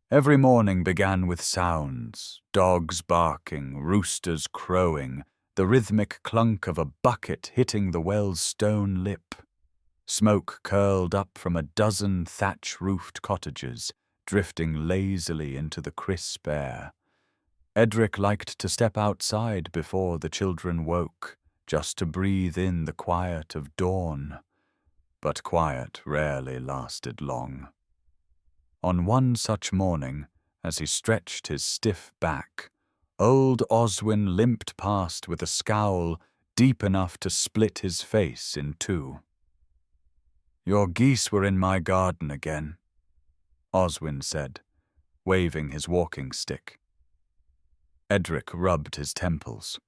Every morning began with sounds, dogs barking, roosters crowing, the rhythmic clunk of a bucket hitting the well's stone lip. Smoke curled up from a dozen thatch-roofed cottages, drifting lazily into the crisp air. Edric liked to step outside before the children woke, just to breathe in the quiet of dawn. But quiet rarely lasted long. On one such morning, as he stretched his stiff back, old Oswin limped past with a scowl deep enough to split his face in two. "Your geese were in my garden again," Oswin said, waving his walking stick. Edric rubbed his temples.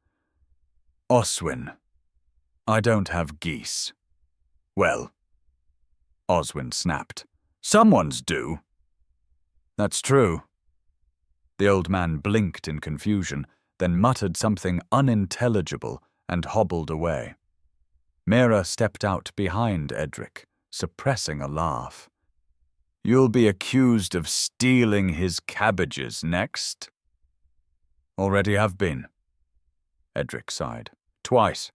Oswin, I don't have geese. Well, Oswin snapped. Someone's due. That's true. The old man blinked in confusion, then muttered something unintelligible and hobbled away. Mira stepped out behind Edric, suppressing a laugh. You'll be accused of stealing his cabbages next. Already have been. Edric sighed. Twice.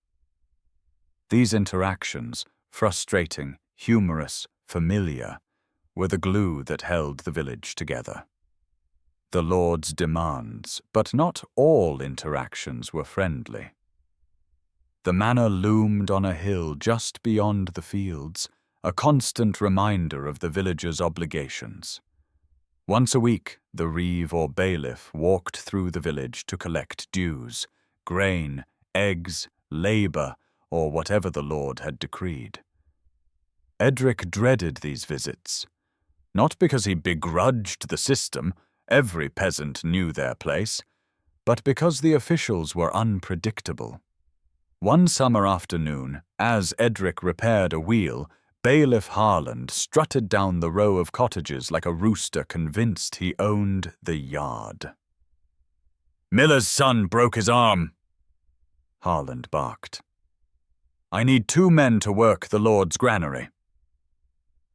These interactions, frustrating, humorous, familiar, were the glue that held the village together. The Lord's demands, but not all interactions were friendly. The manor loomed on a hill just beyond the fields, a constant reminder of the villagers' obligations. Once a week, the reeve or bailiff walked through the village to collect dues, grain, eggs, labor, or whatever the Lord had decreed. Edric dreaded these visits, not because he begrudged the system, every peasant knew their place, but because the officials were unpredictable. One summer afternoon, as Edric repaired a wheel, Bailiff Harland strutted down the row of cottages like a rooster convinced he owned the yard. Miller's son broke his arm, Harland barked. I need 2 men to work the Lord's granary.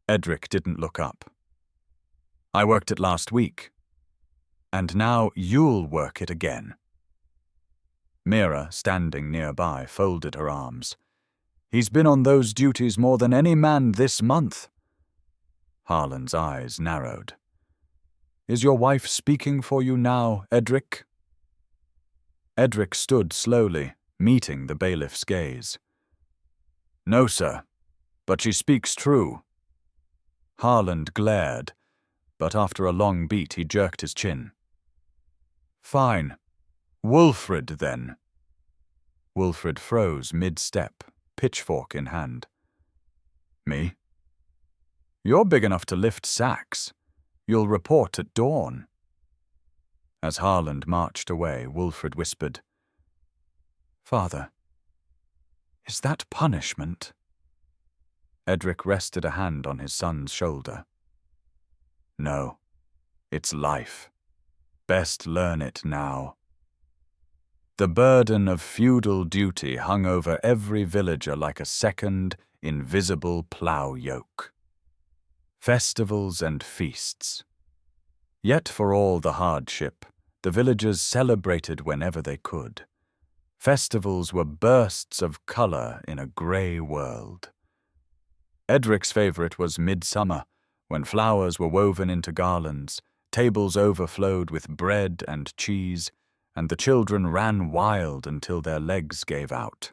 Edric didn't look up. I worked it last week, and now you'll work it again. Mira, standing nearby, folded her arms. He's been on those duties more than any man this month. Harland's eyes narrowed. Is your wife speaking for you now, Edric? Edric stood slowly, meeting the bailiff's gaze. No, sir, but she speaks true. Harland glared, but after a long beat he jerked his chin. Fine. Wulfrid, then. Wulfrid froze mid-step, pitchfork in hand. Me? You're big enough to lift sacks. You'll report at dawn. As Harland marched away, Wulfrid whispered, Father, is that punishment? Edric rested a hand on his son's shoulder. No, it's life. Best learn it now. The burden of feudal duty hung over every villager like a second, invisible plough yoke. Festivals and feasts. Yet for all the hardship, the villagers celebrated whenever they could. Festivals were bursts of colour in a grey world. Edric's favourite was midsummer, when flowers were woven into garlands, tables overflowed with bread and cheese, and the children ran wild until their legs gave out.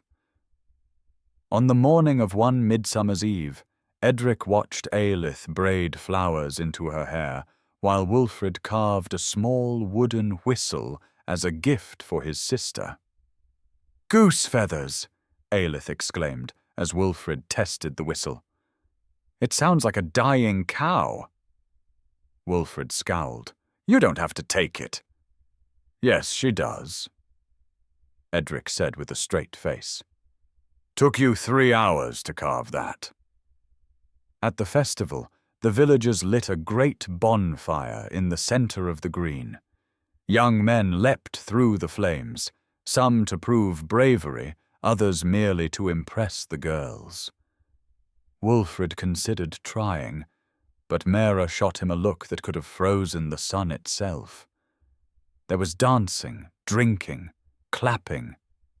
On the morning of one Midsummer's Eve, Edric watched Eilith braid flowers into her hair, while Wulfrid carved a small wooden whistle as a gift for his sister. Goose feathers! Eilith exclaimed, as Wulfrid tested the whistle. It sounds like a dying cow. Wulfrid scowled. You don't have to take it. Yes, she does, Edric said with a straight face. Took you 3 hours to carve that. At the festival, the villagers lit a great bonfire in the center of the green. Young men leapt through the flames, some to prove bravery, others merely to impress the girls. Wulfrid considered trying, but Mira shot him a look that could have frozen the sun itself. There was dancing, drinking, clapping,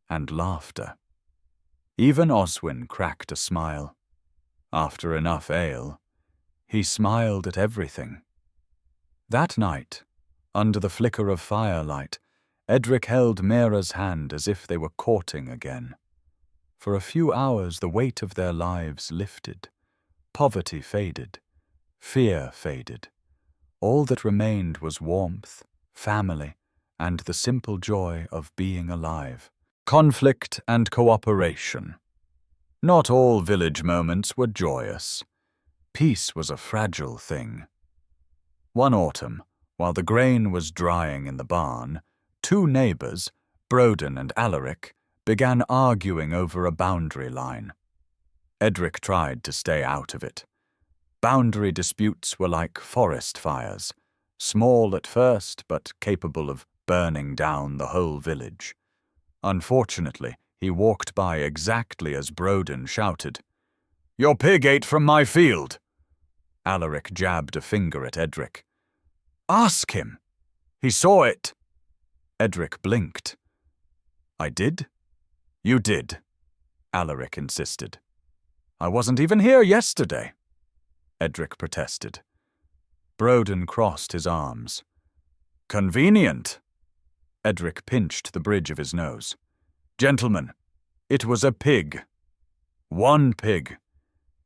and laughter. Even Oswin cracked a smile. After enough ale, he smiled at everything. That night, under the flicker of firelight, Edric held Mira's hand as if they were courting again. For a few hours the weight of their lives lifted. Poverty faded. Fear faded. All that remained was warmth, family, and the simple joy of being alive. Conflict and cooperation. Not all village moments were joyous. Peace was a fragile thing. One autumn, while the grain was drying in the barn, two neighbors, Broden and Alaric, began arguing over a boundary line. Edric tried to stay out of it. Boundary disputes were like forest fires, small at first but capable of burning down the whole village. Unfortunately, he walked by exactly as Broden shouted, "Your pig ate from my field!" Alaric jabbed a finger at Edric. "Ask him! He saw it!" Edric blinked. "I did?" "You did," Alaric insisted. "I wasn't even here yesterday," Edric protested. Broden crossed his arms. "Convenient." Edric pinched the bridge of his nose. "Gentlemen, it was a pig. One pig.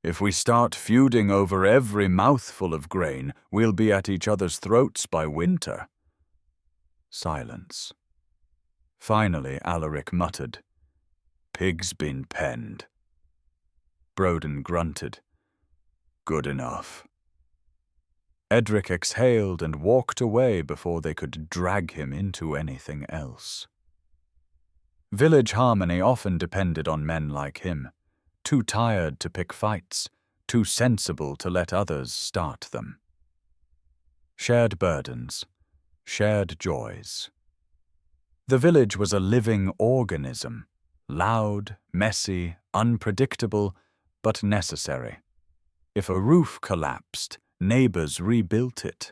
If we start feuding over every mouthful of grain, we'll be at each other's throats by winter." Silence. Finally, Alaric muttered, "Pig's been penned." Broden grunted. "Good enough." Edric exhaled and walked away before they could drag him into anything else. Village harmony often depended on men like him, too tired to pick fights, too sensible to let others start them. Shared burdens, shared joys. The village was a living organism, loud, messy, unpredictable, but necessary. If a roof collapsed, neighbors rebuilt it.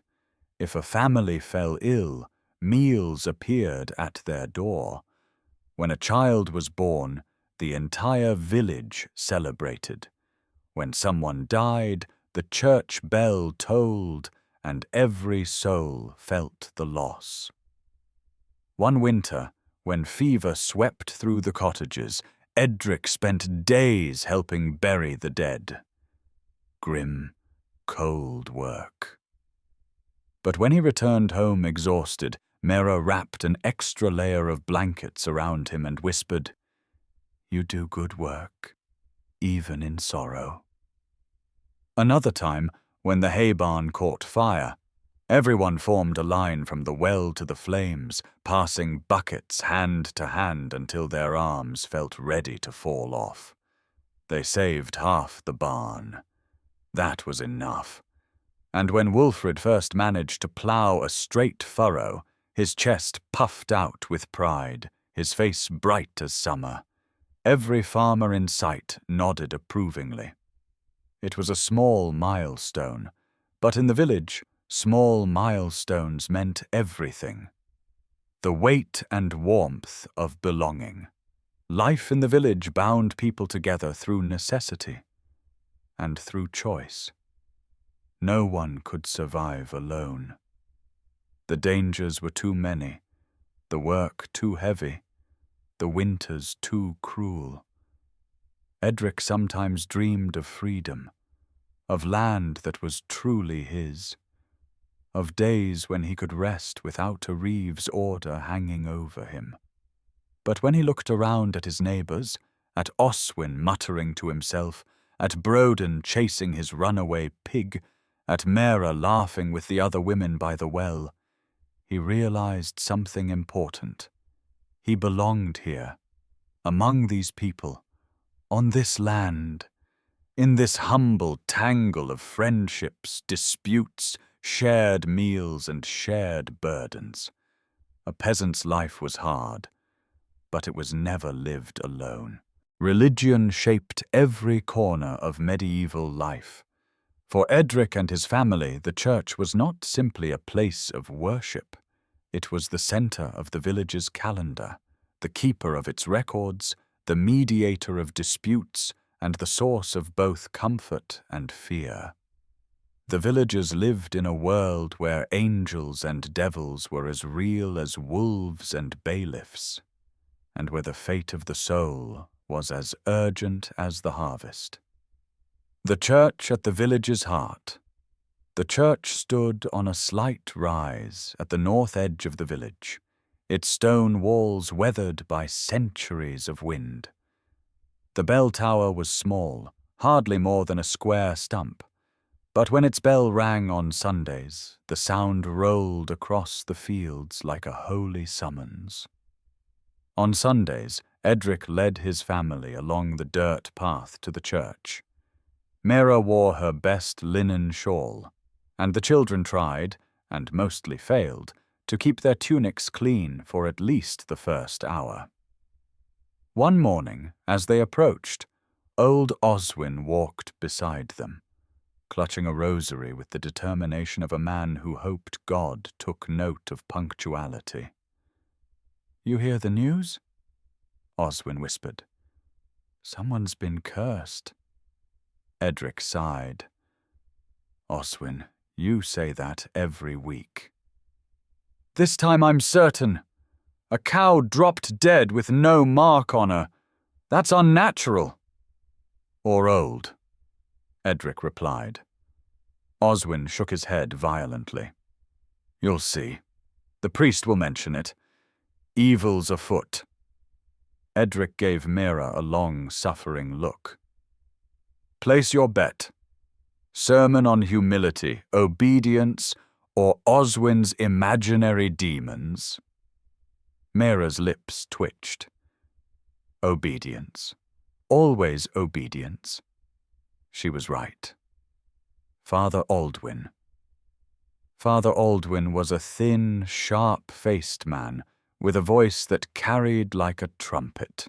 If a family fell ill, meals appeared at their door. When a child was born, the entire village celebrated. When someone died, the church bell tolled, and every soul felt the loss. One winter, when fever swept through the cottages, Edric spent days helping bury the dead. Grim, cold work. But when he returned home exhausted, Mera wrapped an extra layer of blankets around him and whispered, "You do good work, even in sorrow." Another time, when the hay barn caught fire, everyone formed a line from the well to the flames, passing buckets hand to hand until their arms felt ready to fall off. They saved half the barn. That was enough. And when Wulfred first managed to plough a straight furrow, his chest puffed out with pride, his face bright as summer. Every farmer in sight nodded approvingly. It was a small milestone, but in the village, small milestones meant everything. The weight and warmth of belonging. Life in the village bound people together through necessity and through choice. No one could survive alone. The dangers were too many, the work too heavy, the winters too cruel. Edric sometimes dreamed of freedom, of land that was truly his, of days when he could rest without a Reeve's order hanging over him. But when he looked around at his neighbors, at Oswin muttering to himself, at Broden chasing his runaway pig, at Mera laughing with the other women by the well, he realized something important. He belonged here, among these people, on this land, in this humble tangle of friendships, disputes, shared meals, and shared burdens. A peasant's life was hard, but it was never lived alone. Religion shaped every corner of medieval life. For Edric and his family, the church was not simply a place of worship. It was the center of the village's calendar, the keeper of its records, the mediator of disputes, and the source of both comfort and fear. The villagers lived in a world where angels and devils were as real as wolves and bailiffs, and where the fate of the soul was as urgent as the harvest. The church at the village's heart. The church stood on a slight rise at the north edge of the village, its stone walls weathered by centuries of wind. The bell tower was small, hardly more than a square stump, But when its bell rang on Sundays, the sound rolled across the fields like a holy summons. On Sundays, Edric led his family along the dirt path to the church. Mera wore her best linen shawl, and the children tried, and mostly failed, to keep their tunics clean for at least the first hour. One morning, as they approached, old Oswin walked beside them, clutching a rosary with the determination of a man who hoped God took note of punctuality. "You hear the news?" Oswin whispered. "Someone's been cursed." Edric sighed. "Oswin, you say that every week." "This time I'm certain. A cow dropped dead with no mark on her. That's unnatural." "Or old," Edric replied. Oswin shook his head violently. "You'll see. The priest will mention it. Evil's afoot." Edric gave Mera a long-suffering look. "Place your bet. Sermon on humility, obedience, or Oswin's imaginary demons?" Mera's lips twitched. "Obedience. Always obedience." She was right. Father Aldwin. Father Aldwin was a thin, sharp-faced man with a voice that carried like a trumpet.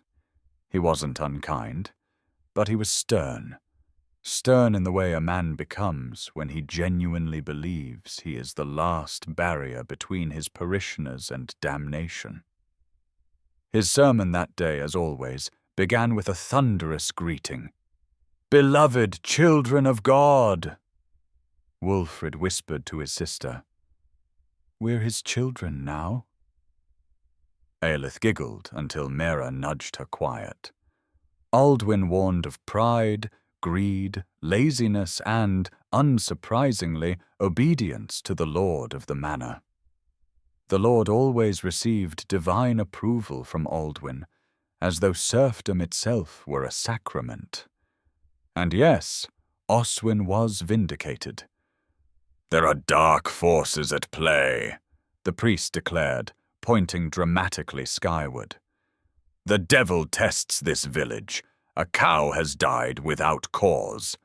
He wasn't unkind, but he was stern. Stern in the way a man becomes when he genuinely believes he is the last barrier between his parishioners and damnation. His sermon that day, as always, began with a thunderous greeting. "Beloved children of God!" Wilfred whispered to his sister. "We're his children now." Aelith giggled until Mera nudged her quiet. Aldwin warned of pride, greed, laziness, and, unsurprisingly, obedience to the Lord of the Manor. The Lord always received divine approval from Aldwin, as though serfdom itself were a sacrament. And yes, Oswin was vindicated. "There are dark forces at play," the priest declared, pointing dramatically skyward. "The devil tests this village. A cow has died without cause."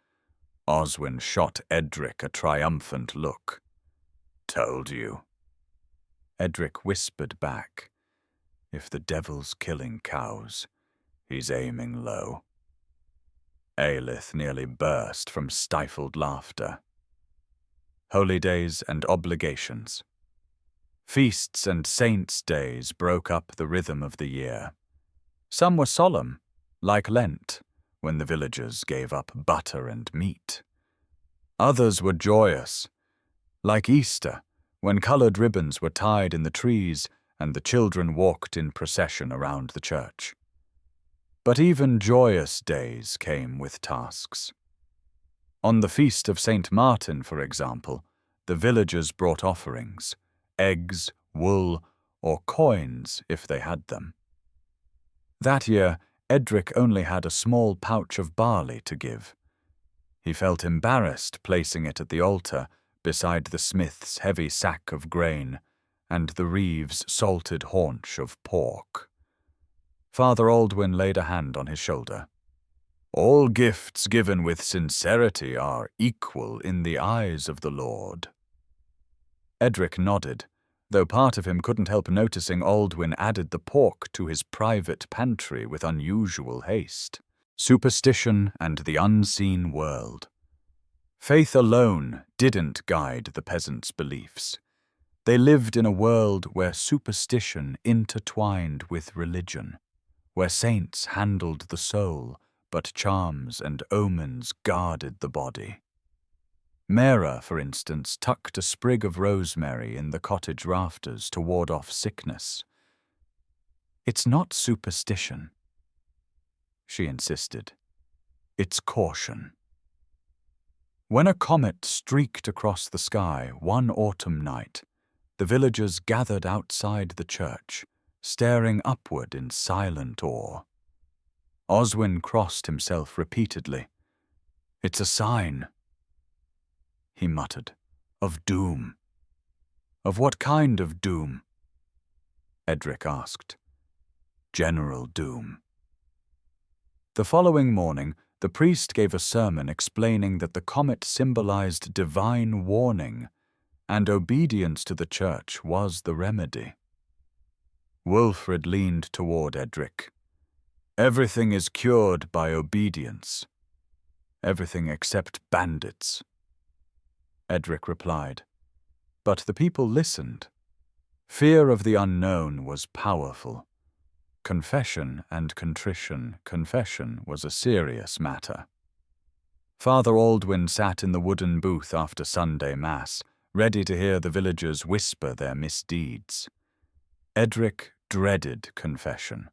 Oswin shot Edric a triumphant look. "Told you." Edric whispered back. "If the devil's killing cows, he's aiming low." Aelith nearly burst from stifled laughter. Holy days and obligations. Feasts and saints' days broke up the rhythm of the year. Some were solemn, like Lent, when the villagers gave up butter and meat. Others were joyous, like Easter, when colored ribbons were tied in the trees and the children walked in procession around the church. But even joyous days came with tasks. On the feast of St. Martin, for example, the villagers brought offerings, eggs, wool, or coins if they had them. That year, Edric only had a small pouch of barley to give. He felt embarrassed placing it at the altar beside the smith's heavy sack of grain and the reeve's salted haunch of pork. Father Aldwin laid a hand on his shoulder. "All gifts given with sincerity are equal in the eyes of the Lord." Edric nodded, though part of him couldn't help noticing Aldwin added the pork to his private pantry with unusual haste. Superstition and the unseen world. Faith alone didn't guide the peasants' beliefs. They lived in a world where superstition intertwined with religion, where saints handled the soul, but charms and omens guarded the body. Mera, for instance, tucked a sprig of rosemary in the cottage rafters to ward off sickness. "It's not superstition," she insisted. "It's caution." When a comet streaked across the sky one autumn night, the villagers gathered outside the church, staring upward in silent awe. Oswin crossed himself repeatedly. "It's a sign." he muttered. Of doom. Of what kind of doom? Edric asked. General doom. The following morning, the priest gave a sermon explaining that the comet symbolized divine warning, and obedience to the church was the remedy. Wilfred leaned toward Edric. Everything is cured by obedience. Everything except bandits. Edric replied. But the people listened. Fear of the unknown was powerful. Confession and contrition. Confession was a serious matter. Father Aldwin sat in the wooden booth after Sunday Mass, ready to hear the villagers whisper their misdeeds. Edric dreaded confession.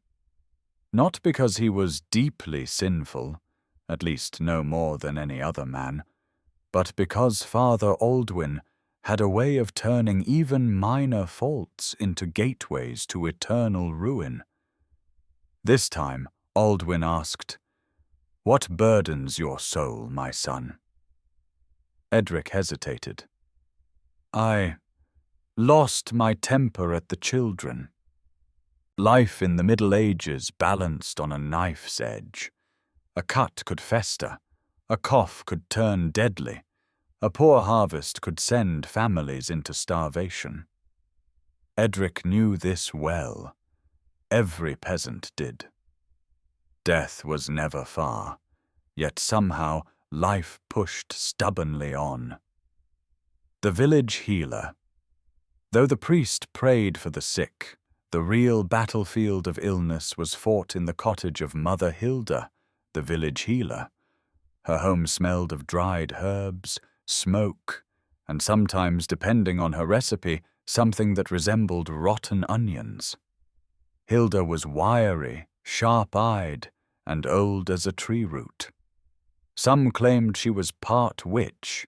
Not because he was deeply sinful, at least no more than any other man, but because Father Aldwin had a way of turning even minor faults into gateways to eternal ruin. This time, Aldwin asked, "What burdens your soul, my son?" Edric hesitated. "I lost my temper at the children. Life in the Middle Ages balanced on a knife's edge. A cut could fester, a cough could turn deadly, a poor harvest could send families into starvation. Edric knew this well. Every peasant did. Death was never far, yet somehow life pushed stubbornly on. The village healer. Though the priest prayed for the sick, the real battlefield of illness was fought in the cottage of Mother Hilda, the village healer. Her home smelled of dried herbs, smoke, and sometimes, depending on her recipe, something that resembled rotten onions. Hilda was wiry, sharp-eyed, and old as a tree root. Some claimed she was part witch,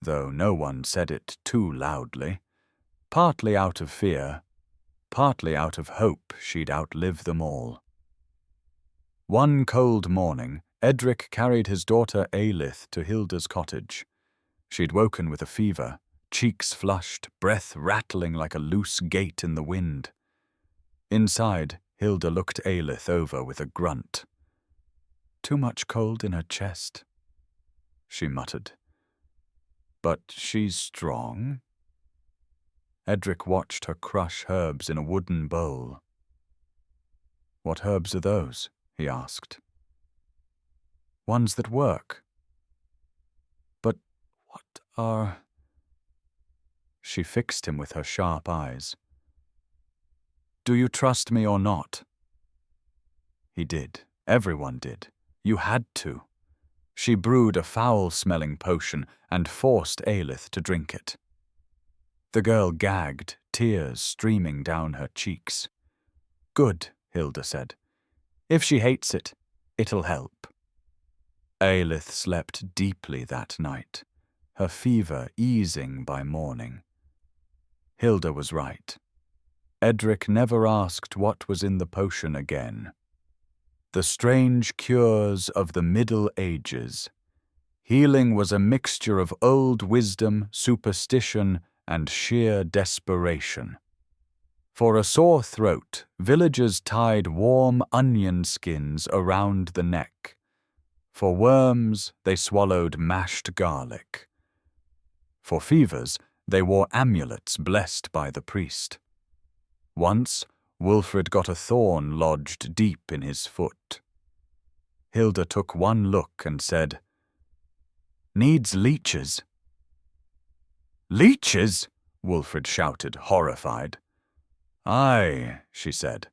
though no one said it too loudly, partly out of fear, partly out of hope she'd outlive them all. One cold morning, Edric carried his daughter Aelith to Hilda's cottage. She'd woken with a fever, cheeks flushed, breath rattling like a loose gate in the wind. Inside, Hilda looked Aelith over with a grunt. "Too much cold in her chest," she muttered. "But she's strong." Edric watched her crush herbs in a wooden bowl. "What herbs are those?" he asked. "Ones that work." "But what are—" She fixed him with her sharp eyes. "Do you trust me or not?" He did. Everyone did. You had to. She brewed a foul-smelling potion and forced Aelith to drink it. The girl gagged, tears streaming down her cheeks. "Good," Hilda said. "If she hates it, it'll help." Aelith slept deeply that night, her fever easing by morning. Hilda was right. Edric never asked what was in the potion again. The strange cures of the Middle Ages. Healing was a mixture of old wisdom, superstition, and sheer desperation. For a sore throat, villagers tied warm onion skins around the neck. For worms, they swallowed mashed garlic. For fevers, they wore amulets blessed by the priest. Once, Wilfred got a thorn lodged deep in his foot. Hilda took one look and said, "Needs leeches." "Leeches?" Wilfred shouted, horrified. "Aye," she said.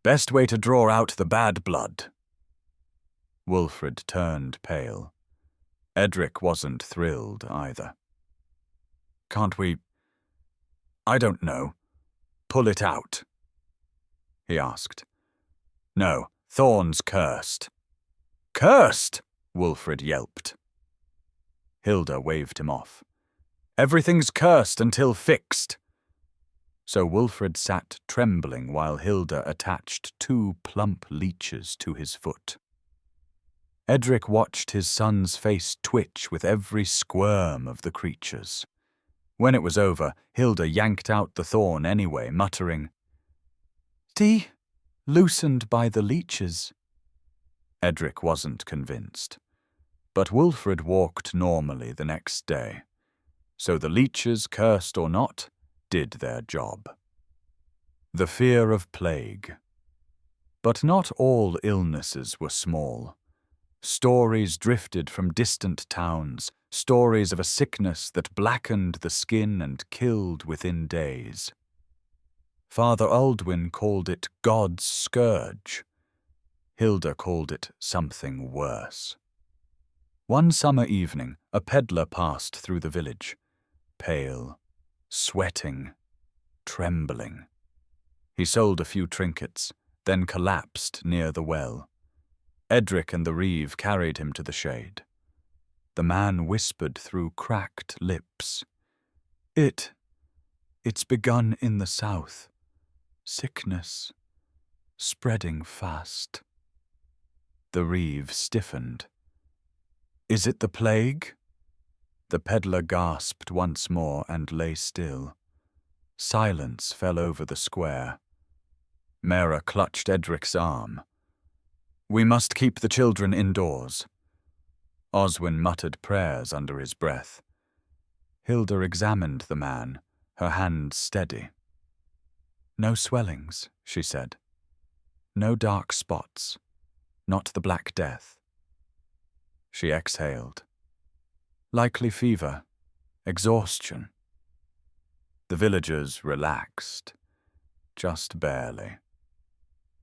"Best way to draw out the bad blood." Wilfred turned pale. Edric wasn't thrilled either. "Can't I don't know, pull it out?" he asked. "No, Thorn's cursed." "Cursed?" Wilfred yelped. Hilda waved him off. "Everything's cursed until fixed." So Wilfred sat trembling while Hilda attached 2 plump leeches to his foot. Edric watched his son's face twitch with every squirm of the creatures. When it was over, Hilda yanked out the thorn anyway, muttering, "See, loosened by the leeches." Edric wasn't convinced, but Wilfred walked normally the next day, so the leeches, cursed or not, did their job. The fear of plague. But not all illnesses were small. Stories drifted from distant towns, stories of a sickness that blackened the skin and killed within days. Father Aldwin called it God's scourge. Hilda called it something worse. One summer evening, a peddler passed through the village, pale, sweating, trembling. He sold a few trinkets, then collapsed near the well. Edric and the reeve carried him to the shade. The man whispered through cracked lips, It's begun in the south. Sickness, spreading fast." The reeve stiffened. "Is it the plague?" The peddler gasped once more and lay still. Silence fell over the square. Mera clutched Edric's arm. "We must keep the children indoors." Oswin muttered prayers under his breath. Hilda examined the man, her hands steady. "No swellings," she said. "No dark spots. Not the Black Death." She exhaled. "Likely fever. Exhaustion." The villagers relaxed, just barely.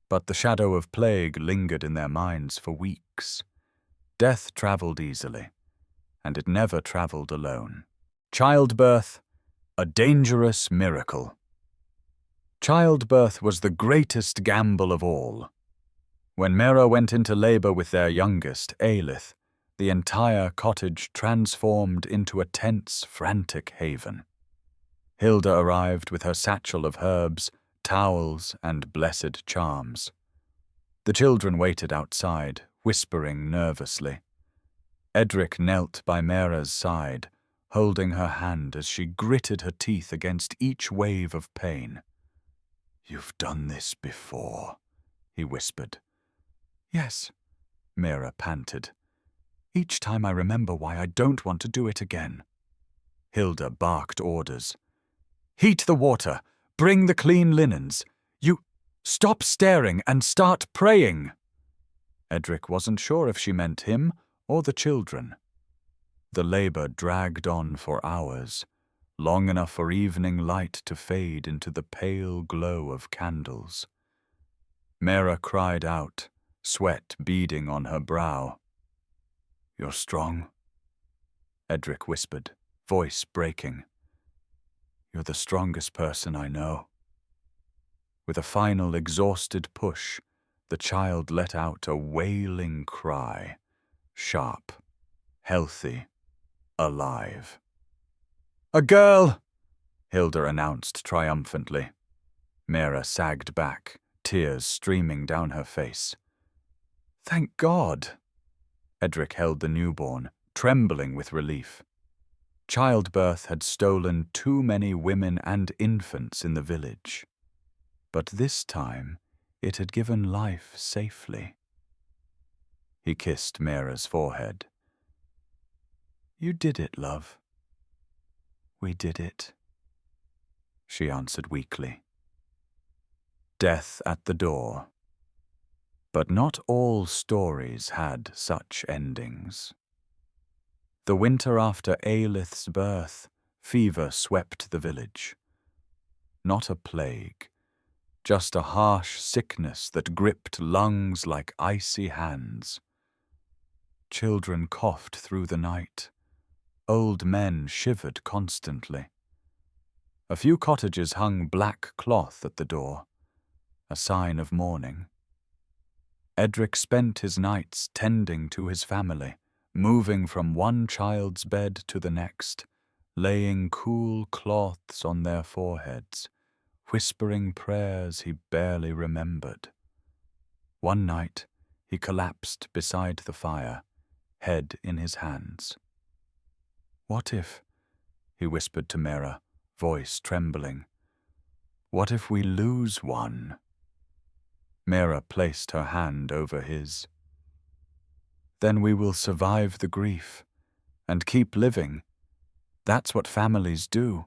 But the shadow of plague lingered in their minds for weeks. Death travelled easily, and it never travelled alone. Childbirth, a dangerous miracle. Childbirth was the greatest gamble of all. When Mera went into labour with their youngest, Aelith, the entire cottage transformed into a tense, frantic haven. Hilda arrived with her satchel of herbs, towels, and blessed charms. The children waited outside, whispering nervously. Edric knelt by Mera's side, holding her hand as she gritted her teeth against each wave of pain. "You've done this before," he whispered. "Yes," Mera panted. "Each time I remember why I don't want to do it again." Hilda barked orders. "Heat the water! Bring the clean linens! You stop staring and start praying!" Edric wasn't sure if she meant him or the children. The labour dragged on for hours, long enough for evening light to fade into the pale glow of candles. Mera cried out, sweat beading on her brow. "You're strong," Edric whispered, voice breaking. "You're the strongest person I know." With a final exhausted push, the child let out a wailing cry, sharp, healthy, alive. "A girl!" Hilda announced triumphantly. Mera sagged back, tears streaming down her face. "Thank God!" Edric held the newborn, trembling with relief. Childbirth had stolen too many women and infants in the village. But this time, it had given life safely. He kissed Mera's forehead. "You did it, love." "We did it," she answered weakly. Death at the door. But not all stories had such endings. The winter after Aelith's birth, fever swept the village. Not a plague, just a harsh sickness that gripped lungs like icy hands. Children coughed through the night. Old men shivered constantly. A few cottages hung black cloth at the door, a sign of mourning. Edric spent his nights tending to his family, moving from one child's bed to the next, laying cool cloths on their foreheads, whispering prayers he barely remembered. One night, he collapsed beside the fire, head in his hands. "What if," he whispered to Mera, voice trembling, "what if we lose one?" Mera placed her hand over his. "Then we will survive the grief and keep living. That's what families do."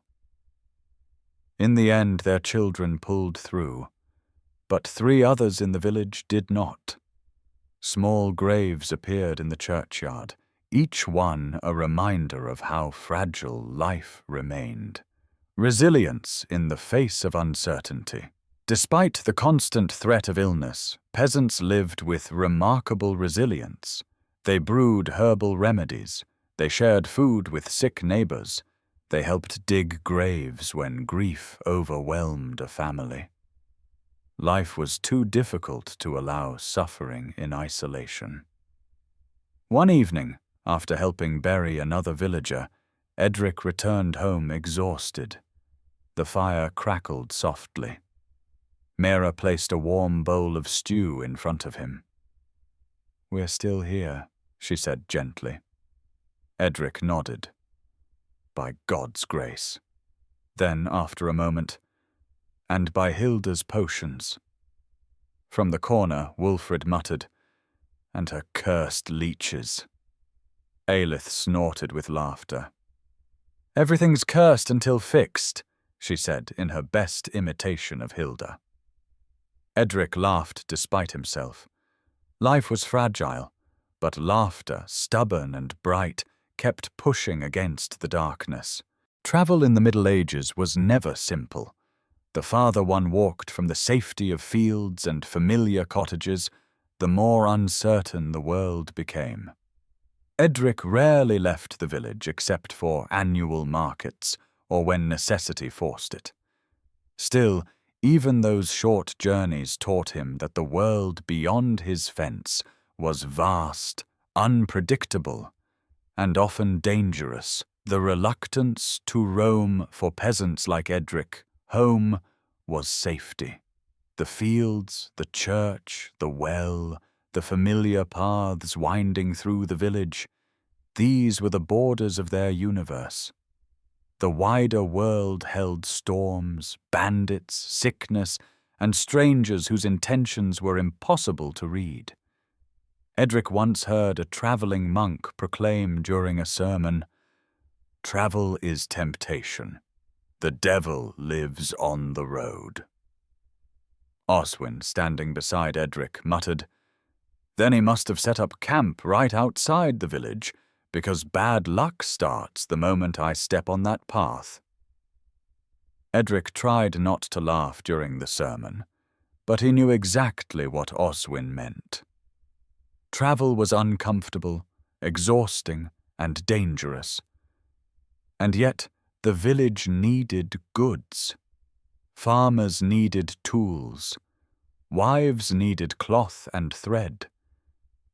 In the end, their children pulled through, but 3 others in the village did not. Small graves appeared in the churchyard, each one a reminder of how fragile life remained. Resilience in the face of uncertainty. Despite the constant threat of illness, peasants lived with remarkable resilience. They brewed herbal remedies. They shared food with sick neighbors. They helped dig graves when grief overwhelmed a family. Life was too difficult to allow suffering in isolation. One evening, after helping bury another villager, Edric returned home exhausted. The fire crackled softly. Mera placed a warm bowl of stew in front of him. "We're still here," she said gently. Edric nodded. "By God's grace." Then, after a moment, "And by Hilda's potions." From the corner, Wulfred muttered, "And her cursed leeches." Aelith snorted with laughter. "Everything's cursed until fixed," she said in her best imitation of Hilda. Edric laughed despite himself. Life was fragile, but laughter, stubborn and bright, kept pushing against the darkness. Travel in the Middle Ages was never simple. The farther one walked from the safety of fields and familiar cottages, the more uncertain the world became. Edric rarely left the village except for annual markets or when necessity forced it. Still, even those short journeys taught him that the world beyond his fence was vast, unpredictable, and often dangerous. The reluctance to roam for peasants like Edric, home was safety. The fields, the church, the well, the familiar paths winding through the village, these were the borders of their universe. The wider world held storms, bandits, sickness, and strangers whose intentions were impossible to read. Edric once heard a traveling monk proclaim during a sermon, "Travel is temptation. The devil lives on the road." Oswin, standing beside Edric, muttered, "Then he must have set up camp right outside the village, because bad luck starts the moment I step on that path." Edric tried not to laugh during the sermon, but he knew exactly what Oswin meant. Travel was uncomfortable, exhausting, and dangerous. And yet the village needed goods. Farmers needed tools. Wives needed cloth and thread.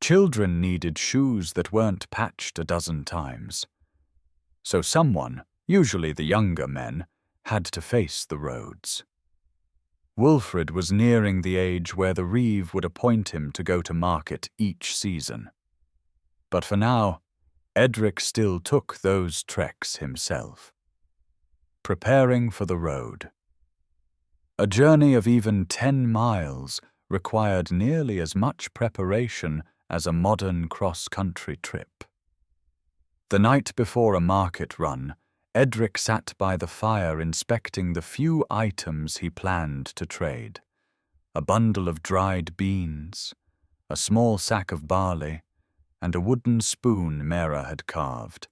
Children needed shoes that weren't patched a dozen times. So someone, usually the younger men, had to face the roads. Wulfred was nearing the age where the reeve would appoint him to go to market each season. But for now, Edric still took those treks himself. Preparing for the road. A journey of even 10 miles required nearly as much preparation as a modern cross-country trip. The night before a market run, Edric sat by the fire inspecting the few items he planned to trade. A bundle of dried beans, a small sack of barley, and a wooden spoon Mera had carved.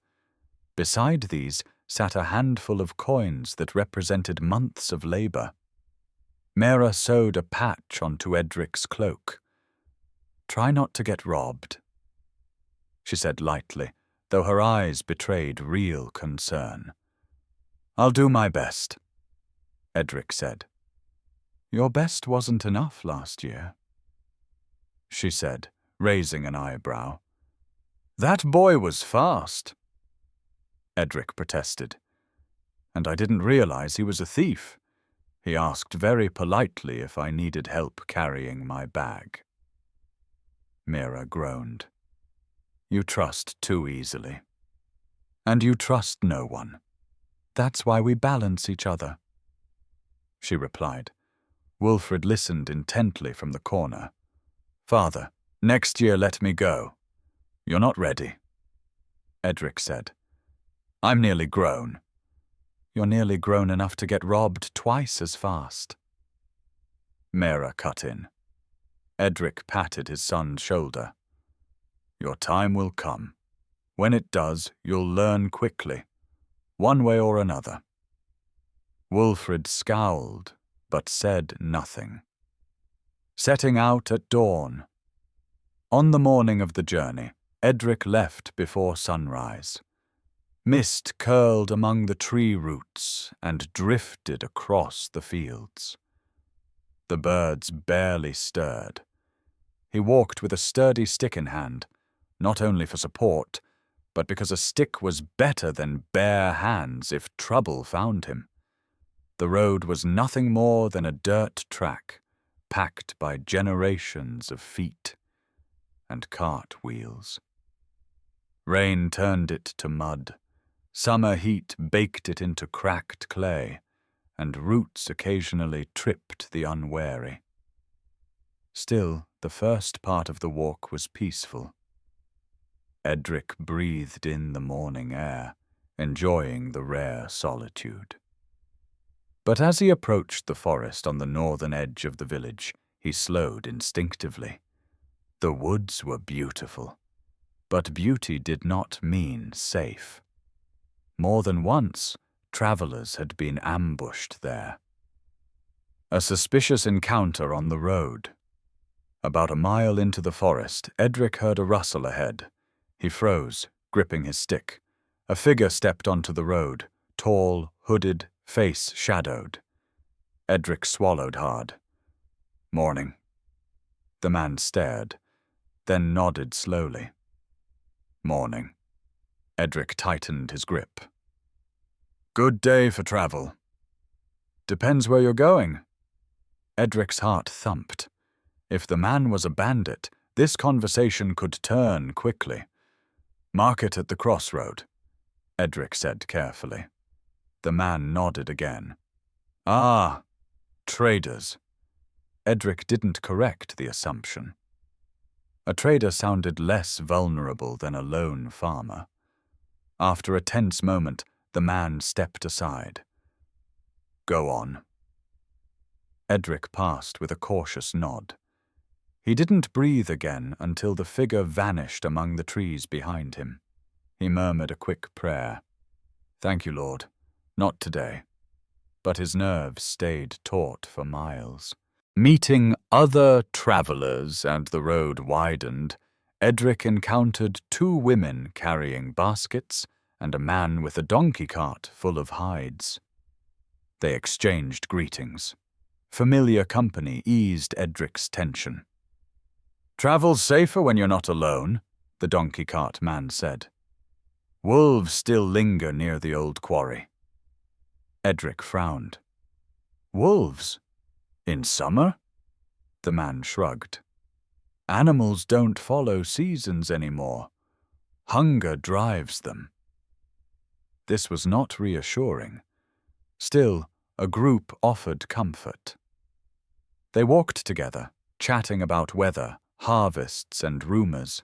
Beside these sat a handful of coins that represented months of labor. Mera sewed a patch onto Edric's cloak. "Try not to get robbed," she said lightly, though her eyes betrayed real concern. "I'll do my best," Edric said. "Your best wasn't enough last year," she said, raising an eyebrow. "That boy was fast," Edric protested. "And I didn't realize he was a thief. He asked very politely if I needed help carrying my bag." Mira groaned. You trust too easily. And you trust no one. That's why we balance each other, she replied. Wilfred listened intently from the corner. Father, next year let me go. You're not ready, Edric said. I'm nearly grown. You're nearly grown enough to get robbed twice as fast. Mira cut in. Edric patted his son's shoulder. Your time will come. When it does, you'll learn quickly, one way or another. Wilfred scowled, but said nothing. Setting out at dawn. On the morning of the journey, Edric left before sunrise. Mist curled among the tree roots and drifted across the fields. The birds barely stirred. He walked with a sturdy stick in hand, not only for support, but because a stick was better than bare hands if trouble found him. The road was nothing more than a dirt track, packed by generations of feet and cart wheels. Rain turned it to mud. Summer heat baked it into cracked clay, and roots occasionally tripped the unwary. Still, the first part of the walk was peaceful. Edric breathed in the morning air, enjoying the rare solitude. But as he approached the forest on the northern edge of the village, he slowed instinctively. The woods were beautiful, but beauty did not mean safe. More than once, travelers had been ambushed there. A suspicious encounter on the road. About a mile into the forest, Edric heard a rustle ahead. He froze, gripping his stick. A figure stepped onto the road, tall, hooded, face shadowed. Edric swallowed hard. Morning. The man stared, then nodded slowly. Morning. Edric tightened his grip. Good day for travel. Depends where you're going. Edric's heart thumped. If the man was a bandit, this conversation could turn quickly. Market at the crossroad, Edric said carefully. The man nodded again. Ah, traders. Edric didn't correct the assumption. A trader sounded less vulnerable than a lone farmer. After a tense moment, the man stepped aside. Go on. Edric passed with a cautious nod. He didn't breathe again until the figure vanished among the trees behind him. He murmured a quick prayer. Thank you, Lord. Not today. But his nerves stayed taut for miles. Meeting other travelers and the road widened, Edric encountered two women carrying baskets and a man with a donkey cart full of hides. They exchanged greetings. Familiar company eased Edric's tension. Travel's safer when you're not alone, the donkey cart man said. Wolves still linger near the old quarry. Edric frowned. Wolves? In summer? The man shrugged. Animals don't follow seasons anymore. Hunger drives them. This was not reassuring. Still, a group offered comfort. They walked together, chatting about weather, harvests, and rumors.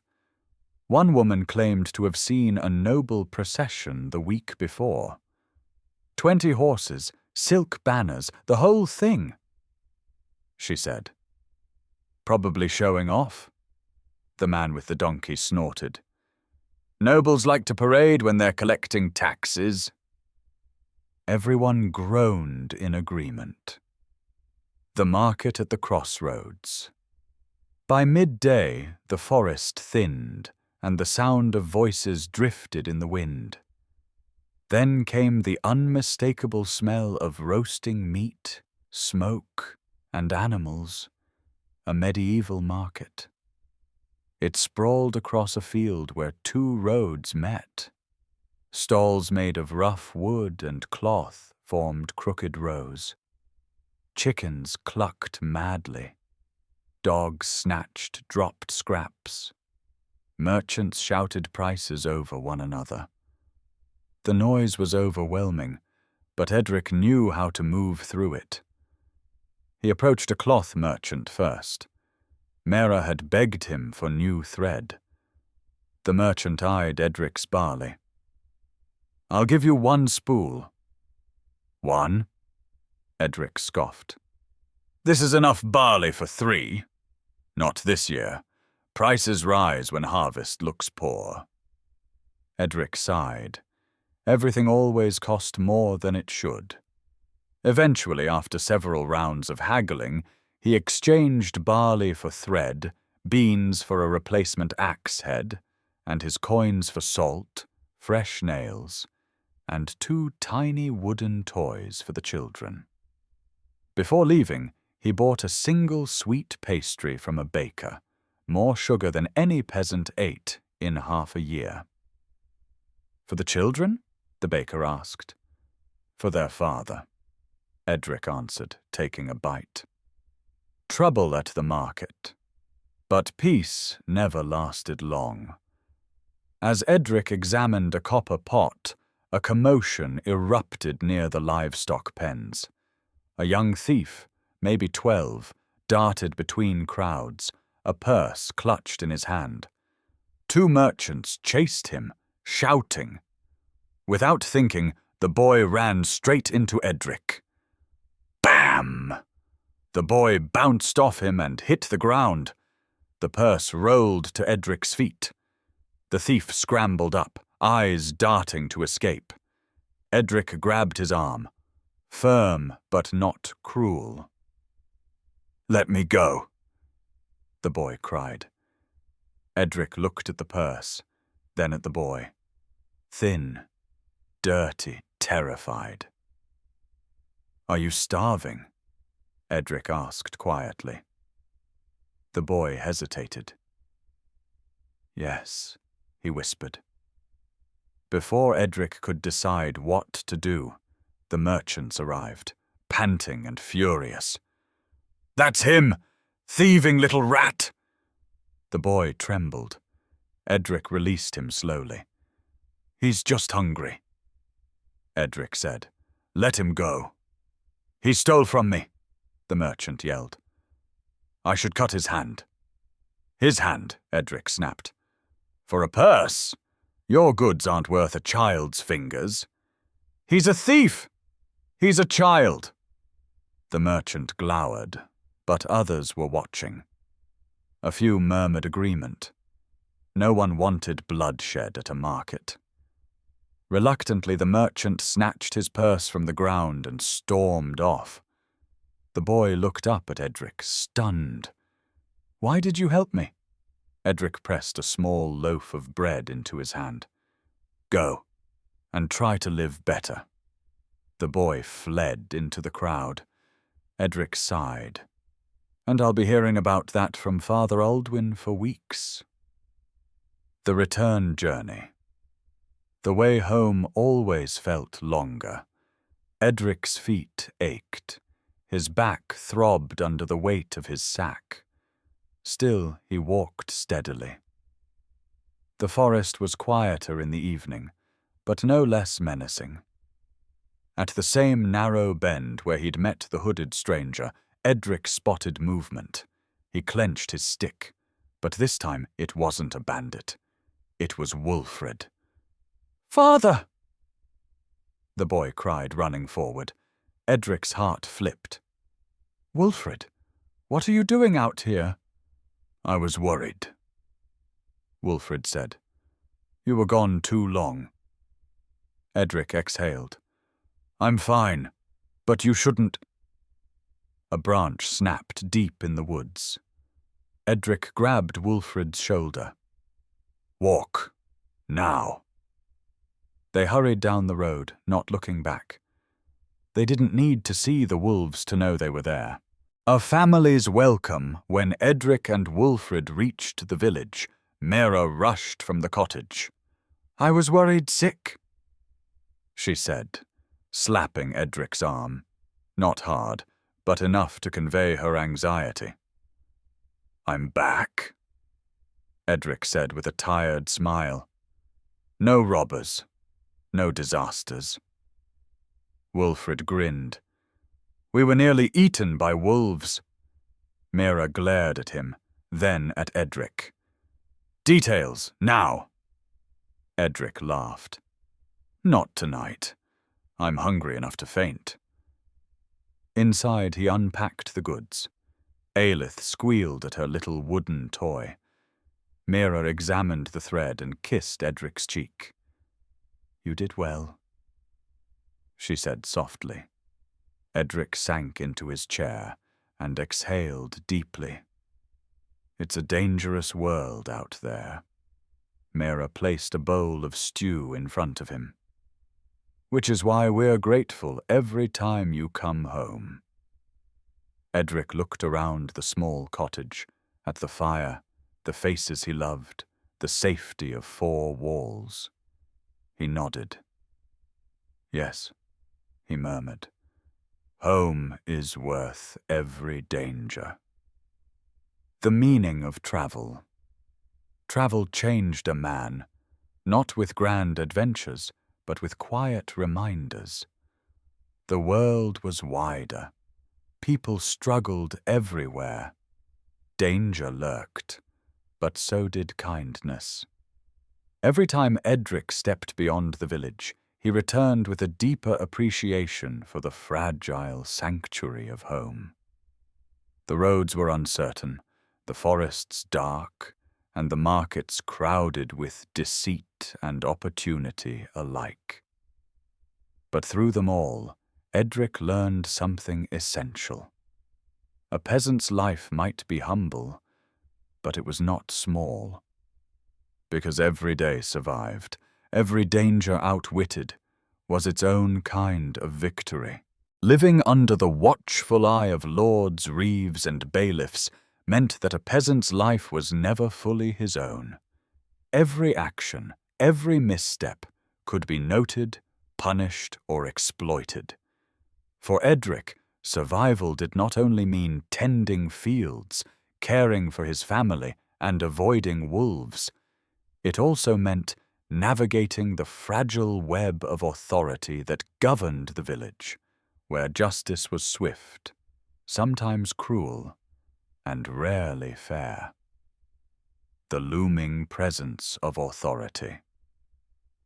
One woman claimed to have seen a noble procession the week before. 20 horses, silk banners, the whole thing, she said. Probably showing off, the man with the donkey snorted. Nobles like to parade when they're collecting taxes. Everyone groaned in agreement. The market at the crossroads. By midday, the forest thinned, and the sound of voices drifted in the wind. Then came the unmistakable smell of roasting meat, smoke, and animals, a medieval market. It sprawled across a field where two roads met. Stalls made of rough wood and cloth formed crooked rows. Chickens clucked madly. Dogs snatched dropped scraps. Merchants shouted prices over one another. The noise was overwhelming, but Edric knew how to move through it. He approached a cloth merchant first. Mera had begged him for new thread. The merchant eyed Edric's barley. "I'll give you 1 spool." "1?" Edric scoffed. "This is enough barley for 3. Not this year. Prices rise when harvest looks poor." Edric sighed. Everything always cost more than it should. Eventually, after several rounds of haggling, he exchanged barley for thread, beans for a replacement axe head, and his coins for salt, fresh nails, and 2 tiny wooden toys for the children. Before leaving, he bought a single sweet pastry from a baker, more sugar than any peasant ate in half a year. "For the children?" the baker asked. "For their father," Edric answered, taking a bite. Trouble at the market. But peace never lasted long. As Edric examined a copper pot, a commotion erupted near the livestock pens. A young thief, maybe 12, darted between crowds, a purse clutched in his hand. 2 merchants chased him, shouting. Without thinking, the boy ran straight into Edric. Bam! The boy bounced off him and hit the ground. The purse rolled to Edric's feet. The thief scrambled up, eyes darting to escape. Edric grabbed his arm. Firm, but not cruel. "Let me go," the boy cried. Edric looked at the purse, then at the boy. Thin, dirty, terrified. "Are you starving?" Edric asked quietly. The boy hesitated. "Yes," he whispered. Before Edric could decide what to do, the merchants arrived, panting and furious. "That's him! Thieving little rat!" The boy trembled. Edric released him slowly. "He's just hungry," Edric said. "Let him go." "He stole from me," the merchant yelled. "I should cut his hand." "His hand," Edric snapped. "For a purse? Your goods aren't worth a child's fingers." "He's a thief! He's a child!" The merchant glowered, but others were watching. A few murmured agreement. No one wanted bloodshed at a market. Reluctantly, the merchant snatched his purse from the ground and stormed off. The boy looked up at Edric, stunned. "Why did you help me?" Edric pressed a small loaf of bread into his hand. "Go, and try to live better." The boy fled into the crowd. Edric sighed. "And I'll be hearing about that from Father Aldwin for weeks." The return journey. The way home always felt longer. Edric's feet ached. His back throbbed under the weight of his sack. Still, he walked steadily. The forest was quieter in the evening, but no less menacing. At the same narrow bend where he'd met the hooded stranger, Edric spotted movement. He clenched his stick, but this time it wasn't a bandit. It was Wulfred. "Father!" the boy cried, running forward. Edric's heart flipped. "Wulfred, what are you doing out here?" "I was worried," Wulfred said. "You were gone too long." Edric exhaled. "I'm fine, but you shouldn't—" A branch snapped deep in the woods. Edric grabbed Wulfred's shoulder. "Walk. Now." They hurried down the road, not looking back. They didn't need to see the wolves to know they were there. A family's welcome. When Edric and Wulfred reached the village, Mera rushed from the cottage. "I was worried sick," she said, slapping Edric's arm. Not hard, but enough to convey her anxiety. I'm back, Edric said with a tired smile. No robbers, no disasters. Wilfred grinned. We were nearly eaten by wolves. Mira glared at him, then at Edric. Details, now! Edric laughed. Not tonight. I'm hungry enough to faint. Inside, he unpacked the goods. Aelith squealed at her little wooden toy. Mira examined the thread and kissed Edric's cheek. You did well, she said softly. Edric sank into his chair and exhaled deeply. It's a dangerous world out there. Mira placed a bowl of stew in front of him. Which is why we're grateful every time you come home. Edric looked around the small cottage, at the fire, the faces he loved, the safety of 4 walls. He nodded. Yes, he murmured. Home is worth every danger. The meaning of travel. Travel changed a man, not with grand adventures, but with quiet reminders. The world was wider. People struggled everywhere. Danger lurked, but so did kindness. Every time Edric stepped beyond the village, he returned with a deeper appreciation for the fragile sanctuary of home. The roads were uncertain, the forests dark, and the markets crowded with deceit and opportunity alike. But through them all, Edric learned something essential. A peasant's life might be humble, but it was not small. Because every day survived, every danger outwitted, was its own kind of victory. Living under the watchful eye of lords, reeves, and bailiffs meant that a peasant's life was never fully his own. Every action, every misstep, could be noted, punished, or exploited. For Edric, survival did not only mean tending fields, caring for his family, and avoiding wolves. It also meant navigating the fragile web of authority that governed the village, where justice was swift, sometimes cruel, and rarely fair. The looming presence of authority.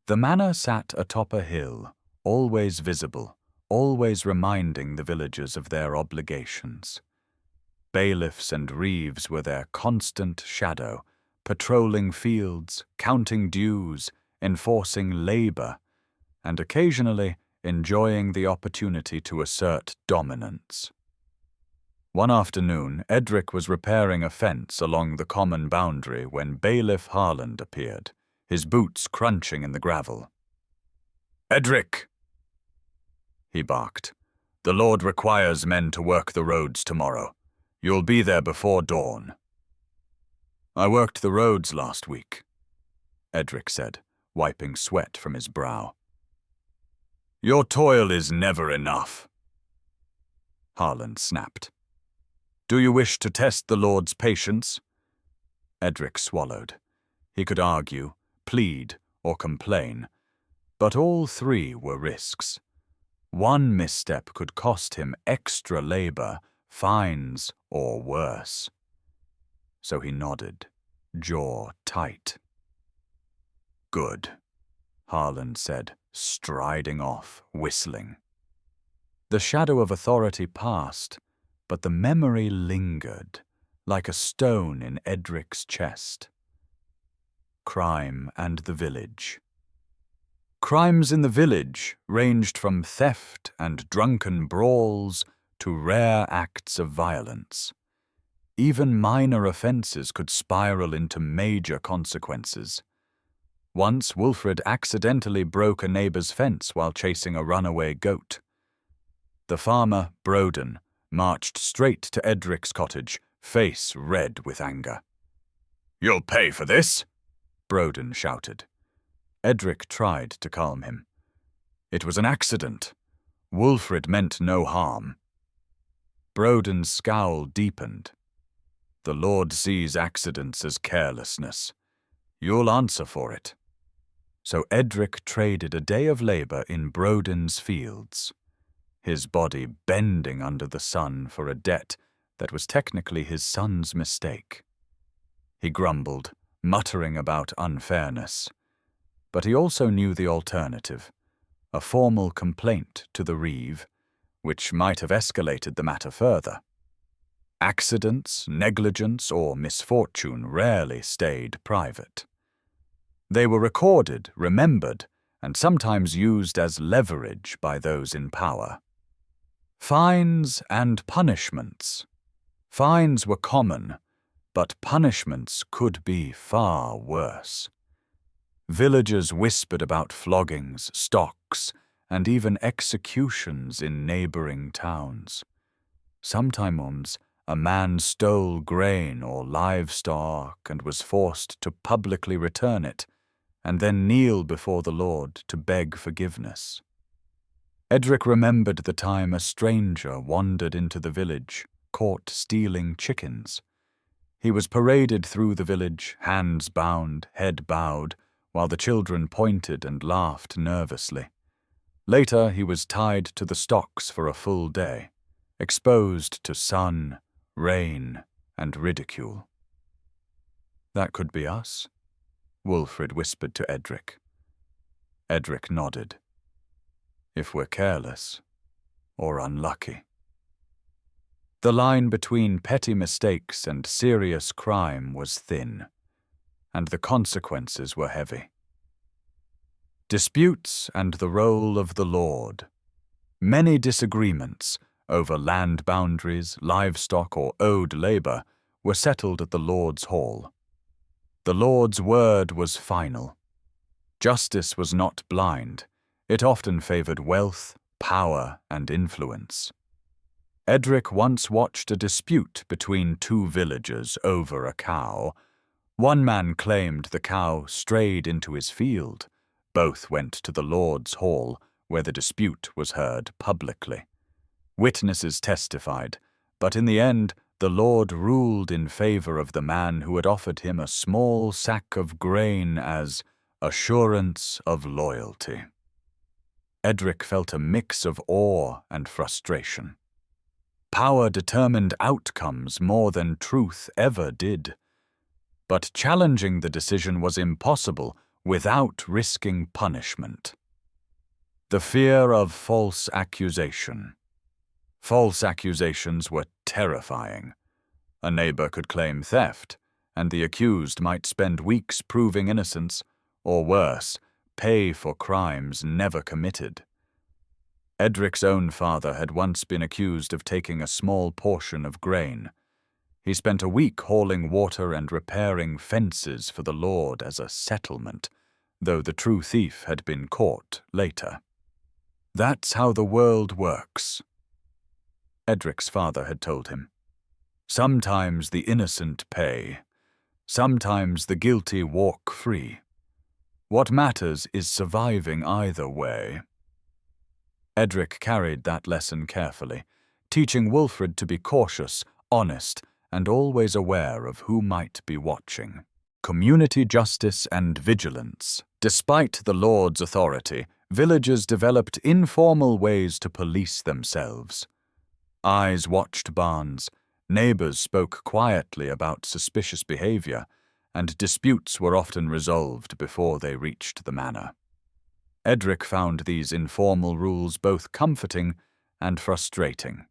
The manor sat atop a hill, always visible, always reminding the villagers of their obligations. Bailiffs and reeves were their constant shadow, patrolling fields, counting dues, enforcing labor, and occasionally enjoying the opportunity to assert dominance. One afternoon, Edric was repairing a fence along the common boundary when Bailiff Harland appeared, his boots crunching in the gravel. "Edric!" he barked. "The Lord requires men to work the roads tomorrow. You'll be there before dawn." "I worked the roads last week," Edric said, wiping sweat from his brow. "Your toil is never enough," Harland snapped. "Do you wish to test the Lord's patience?" Edric swallowed. He could argue, plead, or complain, but all 3 were risks. One misstep could cost him extra labor, fines, or worse. So he nodded, jaw tight. "Good," Harland said, striding off, whistling. The shadow of authority passed, but the memory lingered, like a stone in Edric's chest. Crime and the village. Crimes in the village ranged from theft and drunken brawls to rare acts of violence. Even minor offenses could spiral into major consequences. Once, Wilfred accidentally broke a neighbor's fence while chasing a runaway goat. The farmer, Broden, marched straight to Edric's cottage, face red with anger. "You'll pay for this!" Broden shouted. Edric tried to calm him. "It was an accident. Wilfred meant no harm." Broden's scowl deepened. The Lord sees accidents as carelessness. You'll answer for it." So Edric traded a day of labor in Broden's fields, his body bending under the sun for a debt that was technically his son's mistake. He grumbled, muttering about unfairness. But he also knew the alternative, a formal complaint to the reeve, which might have escalated the matter further. Accidents, negligence, or misfortune rarely stayed private. They were recorded, remembered, and sometimes used as leverage by those in power. Fines and punishments. Fines were common, but punishments could be far worse. Villagers whispered about floggings, stocks, and even executions in neighboring towns. Sometimes a man stole grain or livestock and was forced to publicly return it, and then kneel before the Lord to beg forgiveness. Edric remembered the time a stranger wandered into the village, caught stealing chickens. He was paraded through the village, hands bound, head bowed, while the children pointed and laughed nervously. Later he was tied to the stocks for a full day, exposed to sun, rain, and ridicule. "That could be us," Wulfrid whispered to Edric. Edric nodded. "If we're careless or unlucky." The line between petty mistakes and serious crime was thin, and the consequences were heavy. Disputes and the role of the Lord. Many disagreements over land boundaries, livestock, or owed labor were settled at the Lord's hall. The Lord's word was final. Justice was not blind. It often favored wealth, power, and influence. Edric once watched a dispute between two villagers over a cow. One man claimed the cow strayed into his field. Both went to the Lord's hall, where the dispute was heard publicly. Witnesses testified, but in the end, the Lord ruled in favor of the man who had offered him a small sack of grain as assurance of loyalty. Edric felt a mix of awe and frustration. Power determined outcomes more than truth ever did. But challenging the decision was impossible without risking punishment. The fear of false accusation. False accusations were terrifying. A neighbor could claim theft, and the accused might spend weeks proving innocence, or worse, pay for crimes never committed. Edric's own father had once been accused of taking a small portion of grain. He spent a week hauling water and repairing fences for the Lord as a settlement, though the true thief had been caught later. "That's how the world works," Edric's father had told him. "Sometimes the innocent pay. Sometimes the guilty walk free. What matters is surviving either way." Edric carried that lesson carefully, teaching Wulfrid to be cautious, honest, and always aware of who might be watching. Community justice and vigilance. Despite the Lord's authority, villagers developed informal ways to police themselves. Eyes watched barns, neighbors spoke quietly about suspicious behavior, and disputes were often resolved before they reached the manor. Edric found these informal rules both comforting and frustrating.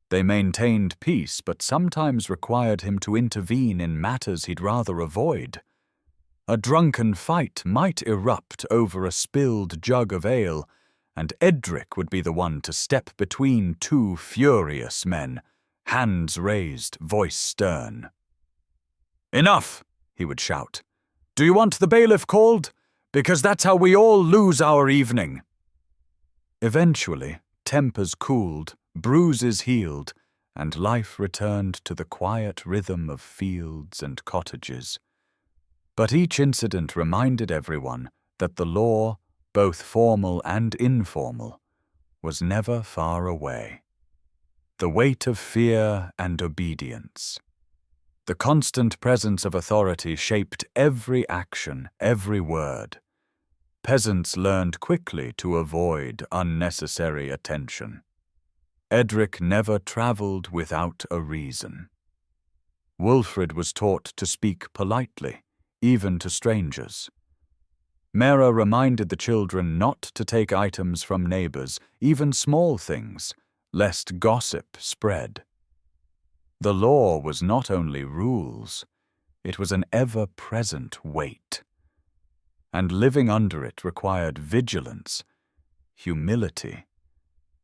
They maintained peace, but sometimes required him to intervene in matters he'd rather avoid. A drunken fight might erupt over a spilled jug of ale, and Edric would be the one to step between two furious men, hands raised, voice stern. "Enough!" he would shout. "Do you want the bailiff called? Because that's how we all lose our evening." Eventually, tempers cooled, bruises healed, and life returned to the quiet rhythm of fields and cottages. But each incident reminded everyone that the law, both formal and informal, was never far away. The weight of fear and obedience. The constant presence of authority shaped every action, every word. Peasants learned quickly to avoid unnecessary attention. Edric never travelled without a reason. Wilfred was taught to speak politely, even to strangers. Mera reminded the children not to take items from neighbours, even small things, lest gossip spread. The law was not only rules, it was an ever-present weight. And living under it required vigilance, humility,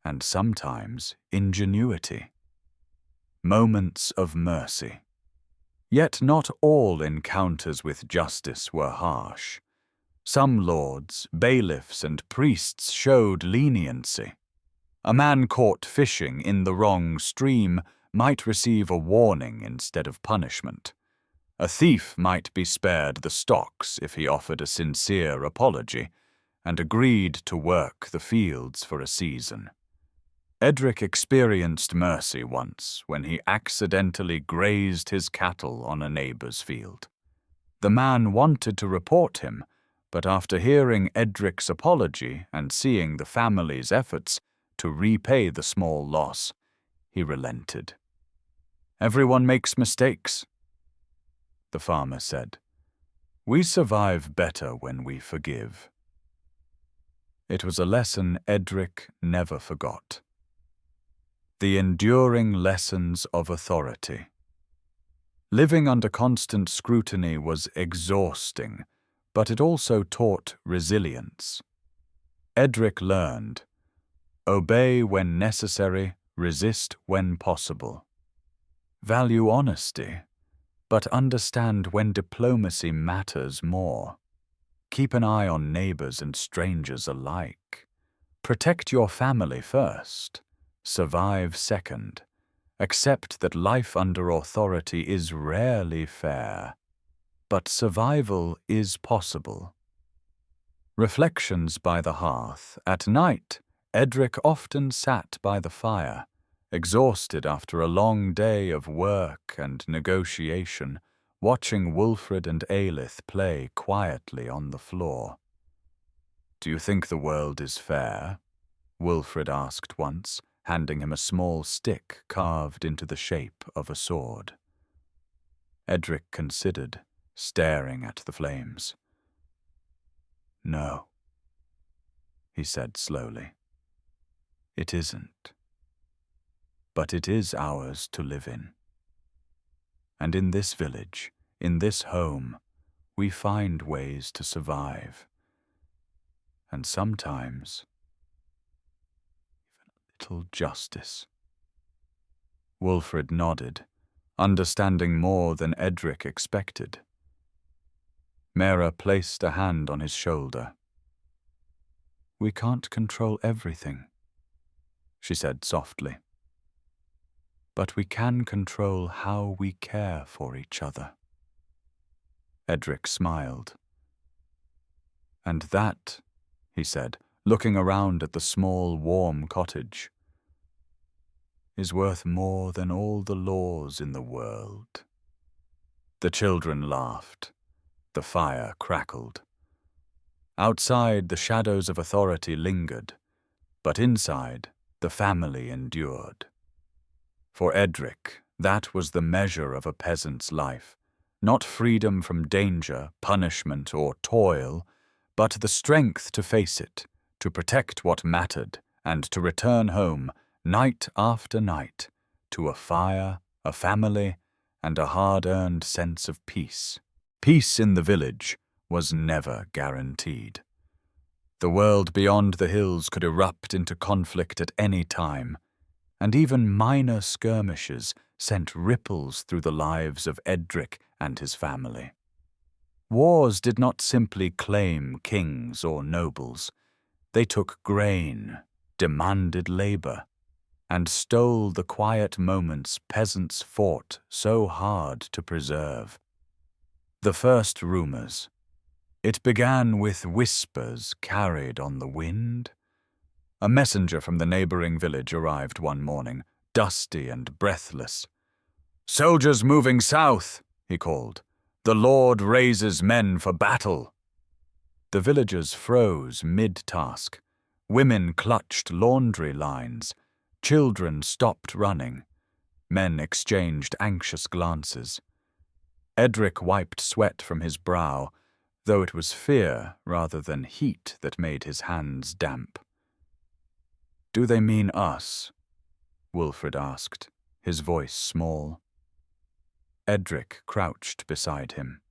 and sometimes ingenuity. Moments of mercy. Yet not all encounters with justice were harsh. Some lords, bailiffs, and priests showed leniency. A man caught fishing in the wrong stream might receive a warning instead of punishment. A thief might be spared the stocks if he offered a sincere apology and agreed to work the fields for a season. Edric experienced mercy once when he accidentally grazed his cattle on a neighbour's field. The man wanted to report him, but after hearing Edric's apology and seeing the family's efforts to repay the small loss, he relented. "Everyone makes mistakes," the farmer said. "We survive better when we forgive." It was a lesson Edric never forgot. The enduring lessons of authority. Living under constant scrutiny was exhausting, but it also taught resilience. Edric learned, obey when necessary, resist when possible. Value honesty, but understand when diplomacy matters more. Keep an eye on neighbors and strangers alike. Protect your family first. Survive second. Accept that life under authority is rarely fair, but survival is possible. Reflections by the hearth. At night, Edric often sat by the fire, exhausted after a long day of work and negotiation, watching Wilfred and Aelith play quietly on the floor. "Do you think the world is fair?" Wilfred asked once, handing him a small stick carved into the shape of a sword. Edric considered, staring at the flames. "No," he said slowly. "It isn't. But it is ours to live in. And in this village, in this home, we find ways to survive. And sometimes little justice." Wilfred nodded, understanding more than Edric expected. Mera placed a hand on his shoulder. "We can't control everything," she said softly. "But we can control how we care for each other." Edric smiled. "And that," he said, looking around at the small, warm cottage, "is worth more than all the laws in the world." The children laughed. The fire crackled. Outside, the shadows of authority lingered, but inside, the family endured. For Edric, that was the measure of a peasant's life, not freedom from danger, punishment, or toil, but the strength to face it, to protect what mattered, and to return home, night after night, to a fire, a family, and a hard-earned sense of peace. Peace in the village was never guaranteed. The world beyond the hills could erupt into conflict at any time, and even minor skirmishes sent ripples through the lives of Edric and his family. Wars did not simply claim kings or nobles. They took grain, demanded labor, and stole the quiet moments peasants fought so hard to preserve. The first rumors. It began with whispers carried on the wind. A messenger from the neighboring village arrived one morning, dusty and breathless. "Soldiers moving south," he called. "The Lord raises men for battle." The villagers froze mid-task. Women clutched laundry lines. Children stopped running. Men exchanged anxious glances. Edric wiped sweat from his brow, though it was fear rather than heat that made his hands damp. "Do they mean us?" Wilfred asked, his voice small. Edric crouched beside him.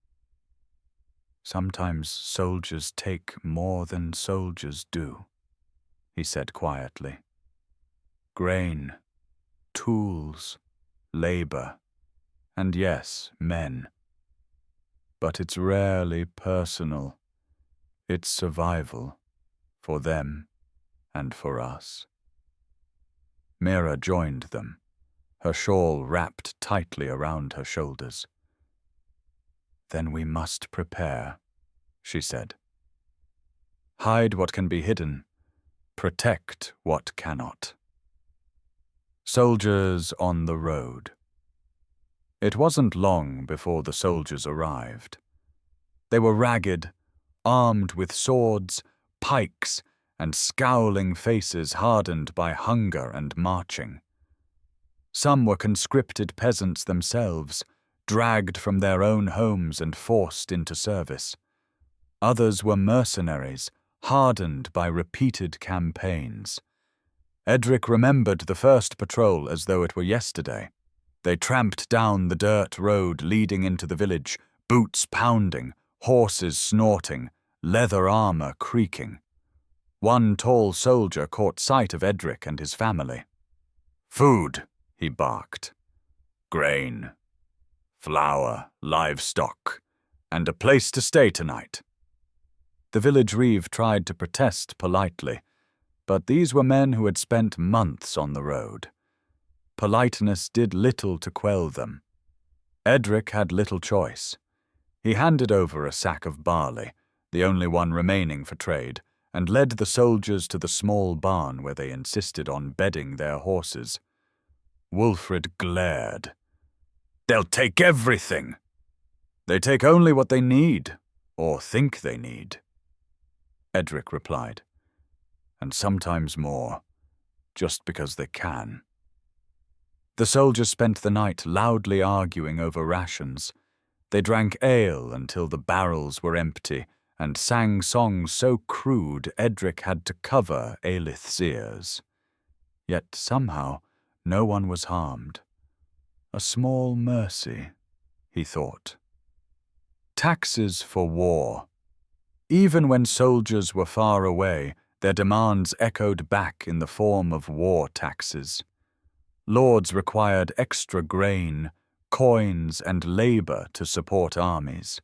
"Sometimes soldiers take more than soldiers do," he said quietly. "Grain, tools, labor, and yes, men. But it's rarely personal. It's survival, for them and for us." Mira joined them, her shawl wrapped tightly around her shoulders. "Then we must prepare," she said. "Hide what can be hidden. Protect what cannot." Soldiers on the road. It wasn't long before the soldiers arrived. They were ragged, armed with swords, pikes, and scowling faces hardened by hunger and marching. Some were conscripted peasants themselves, dragged from their own homes and forced into service. Others were mercenaries, hardened by repeated campaigns. Edric remembered the first patrol as though it were yesterday. They tramped down the dirt road leading into the village, boots pounding, horses snorting, leather armor creaking. One tall soldier caught sight of Edric and his family. "Food," he barked. "Grain, flour, livestock, and a place to stay tonight." The village reeve tried to protest politely, but these were men who had spent months on the road. Politeness did little to quell them. Edric had little choice. He handed over a sack of barley, the only one remaining for trade, and led the soldiers to the small barn where they insisted on bedding their horses. Wilfred glared. "They'll take everything." "They take only what they need, or think they need," Edric replied. "And sometimes more, just because they can." The soldiers spent the night loudly arguing over rations. They drank ale until the barrels were empty, and sang songs so crude Edric had to cover Aelith's ears. Yet somehow no one was harmed. A small mercy, he thought. Taxes for war. Even when soldiers were far away, their demands echoed back in the form of war taxes. Lords required extra grain, coins, and labor to support armies.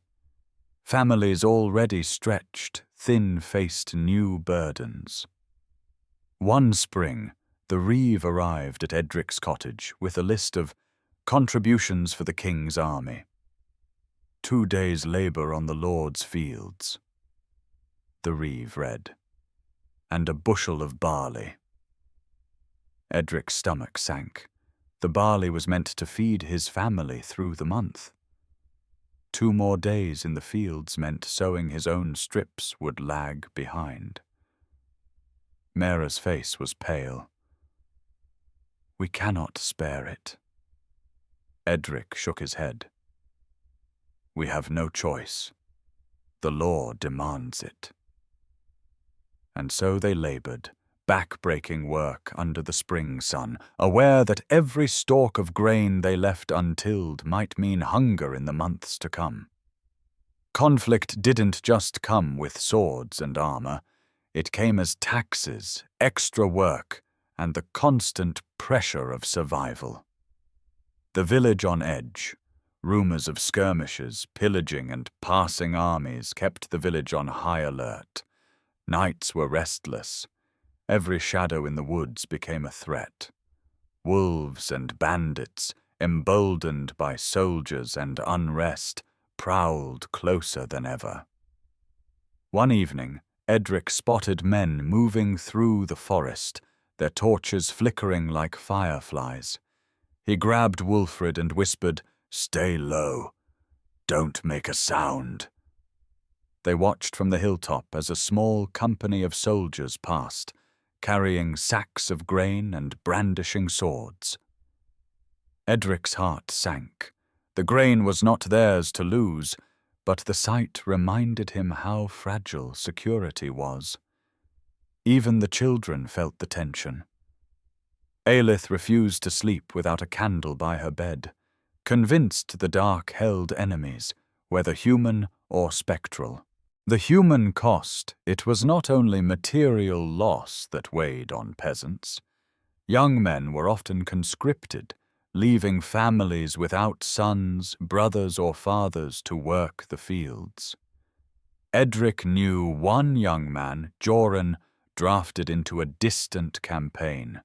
Families already stretched, thin-faced new burdens. One spring, the reeve arrived at Edric's cottage with a list of contributions for the king's army. 2 days' labor on the Lord's fields, the reeve read, and a bushel of barley. Edric's stomach sank. The barley was meant to feed his family through the month. 2 more days in the fields meant sowing his own strips would lag behind. Mera's face was pale. "We cannot spare it." Edric shook his head. "We have no choice. The law demands it." And so they labored, back-breaking work under the spring sun, aware that every stalk of grain they left untilled might mean hunger in the months to come. Conflict didn't just come with swords and armor. It came as taxes, extra work, and the constant pressure of survival. The village on edge. Rumors of skirmishes, pillaging, and passing armies kept the village on high alert. Nights were restless. Every shadow in the woods became a threat. Wolves and bandits, emboldened by soldiers and unrest, prowled closer than ever. One evening, Edric spotted men moving through the forest, their torches flickering like fireflies. He grabbed Wulfred and whispered, "Stay low. Don't make a sound." They watched from the hilltop as a small company of soldiers passed, carrying sacks of grain and brandishing swords. Edric's heart sank. The grain was not theirs to lose, but the sight reminded him how fragile security was. Even the children felt the tension. Aelith refused to sleep without a candle by her bed, convinced the dark held enemies, whether human or spectral. The human cost, it was not only material loss that weighed on peasants. Young men were often conscripted, leaving families without sons, brothers or fathers to work the fields. Edric knew one young man, Joran, drafted into a distant campaign.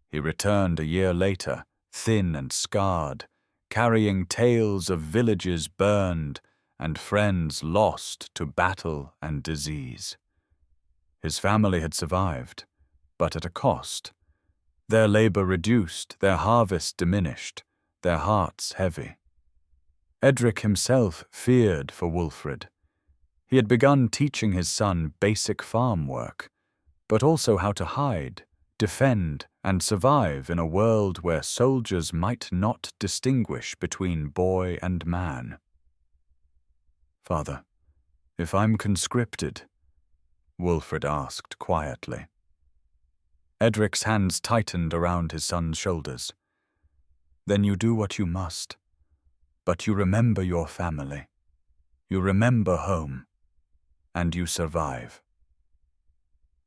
He returned a year later, thin and scarred, carrying tales of villages burned and friends lost to battle and disease. His family had survived, but at a cost. Their labor reduced, their harvest diminished, their hearts heavy. Edric himself feared for Wulfred. He had begun teaching his son basic farm work, but also how to hide, defend, and survive in a world where soldiers might not distinguish between boy and man. "Father, if I'm conscripted," Wulfred asked quietly. Edric's hands tightened around his son's shoulders. "Then you do what you must, but you remember your family. You remember home, and you survive."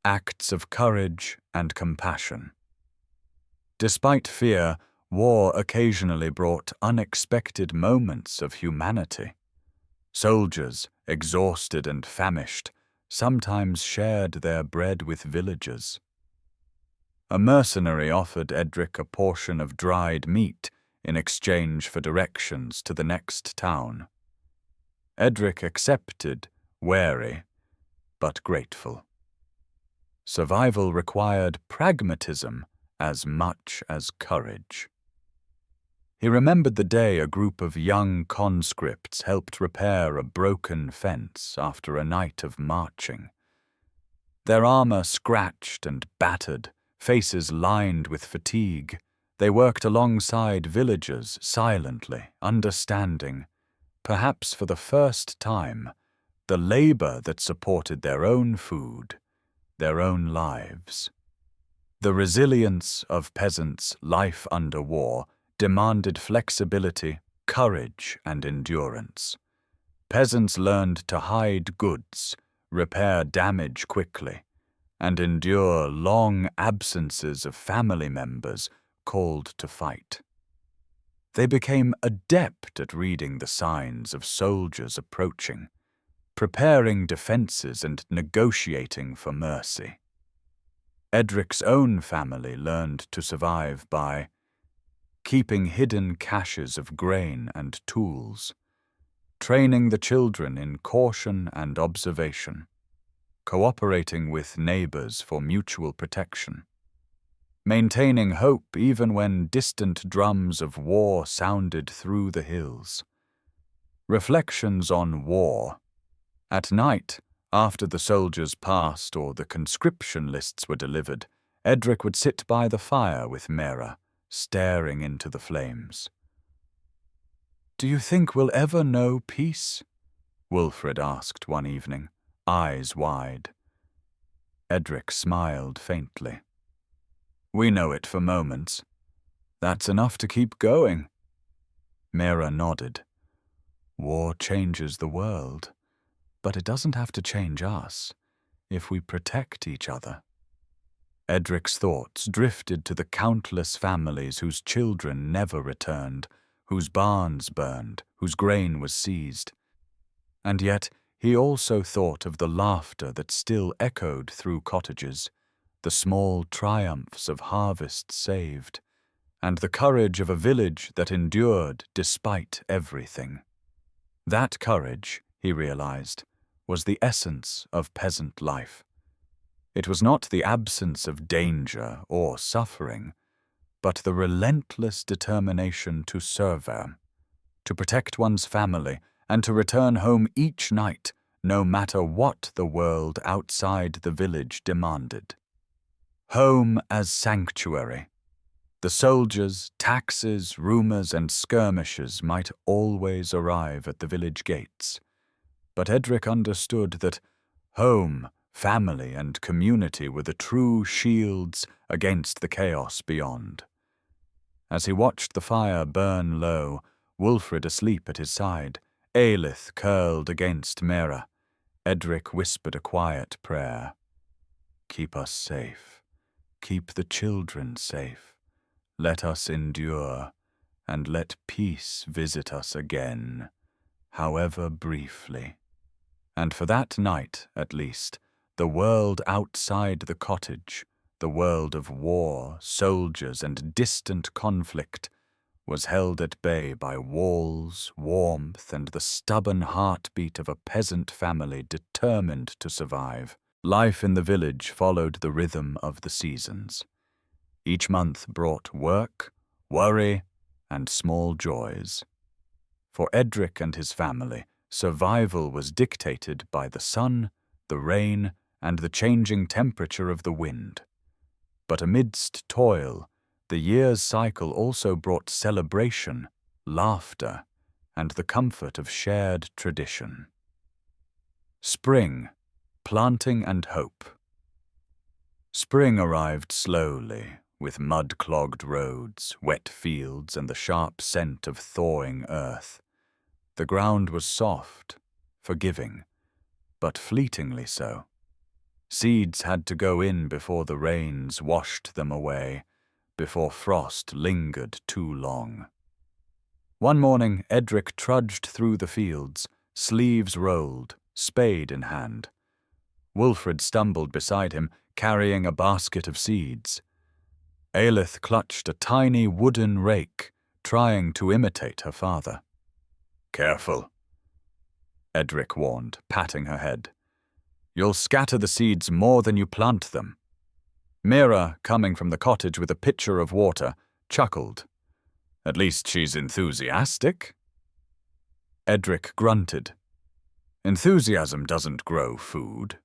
Acts of courage and compassion. Despite fear, war occasionally brought unexpected moments of humanity. Soldiers, exhausted and famished, sometimes shared their bread with villagers. A mercenary offered Edric a portion of dried meat in exchange for directions to the next town. Edric accepted, wary, but grateful. Survival required pragmatism as much as courage. He remembered the day a group of young conscripts helped repair a broken fence after a night of marching. Their armor scratched and battered, faces lined with fatigue, they worked alongside villagers silently, understanding, perhaps for the first time, the labor that supported their own food, their own lives. The resilience of peasants' life under war demanded flexibility, courage, and endurance. Peasants learned to hide goods, repair damage quickly, and endure long absences of family members called to fight. They became adept at reading the signs of soldiers approaching, preparing defenses and negotiating for mercy. Edric's own family learned to survive by keeping hidden caches of grain and tools, training the children in caution and observation, cooperating with neighbors for mutual protection, maintaining hope even when distant drums of war sounded through the hills. Reflections on war. At night, after the soldiers passed or the conscription lists were delivered, Edric would sit by the fire with Mera, staring into the flames. "Do you think we'll ever know peace?" Wulfred asked one evening, eyes wide. Edric smiled faintly. "We know it for moments. That's enough to keep going." Mera nodded. "War changes the world, but it doesn't have to change us if we protect each other." Edric's thoughts drifted to the countless families whose children never returned, whose barns burned, whose grain was seized. And yet he also thought of the laughter that still echoed through cottages, the small triumphs of harvests saved, and the courage of a village that endured despite everything. That courage, he realized, was the essence of peasant life. It was not the absence of danger or suffering, but the relentless determination to serve, to protect one's family, and to return home each night, no matter what the world outside the village demanded. Home as sanctuary. The soldiers, taxes, rumors, and skirmishes might always arrive at the village gates, but Edric understood that home, family, and community were the true shields against the chaos beyond. As he watched the fire burn low, Wulfred asleep at his side, Aelith curled against Mera, Edric whispered a quiet prayer. "Keep us safe. Keep the children safe. Let us endure, and let peace visit us again, however briefly." And for that night, at least, the world outside the cottage, the world of war, soldiers, and distant conflict, was held at bay by walls, warmth, and the stubborn heartbeat of a peasant family determined to survive. Life in the village followed the rhythm of the seasons. Each month brought work, worry, and small joys. For Edric and his family, survival was dictated by the sun, the rain, and the changing temperature of the wind. But amidst toil, the year's cycle also brought celebration, laughter, and the comfort of shared tradition. Spring, planting and hope. Spring arrived slowly, with mud-clogged roads, wet fields, and the sharp scent of thawing earth. The ground was soft, forgiving, but fleetingly so. Seeds had to go in before the rains washed them away, before frost lingered too long. One morning, Edric trudged through the fields, sleeves rolled, spade in hand. Wulfred stumbled beside him, carrying a basket of seeds. Aelith clutched a tiny wooden rake, trying to imitate her father. "Careful," Edric warned, patting her head. "You'll scatter the seeds more than you plant them." Mera, coming from the cottage with a pitcher of water, chuckled. "At least she's enthusiastic." Edric grunted. "Enthusiasm doesn't grow food."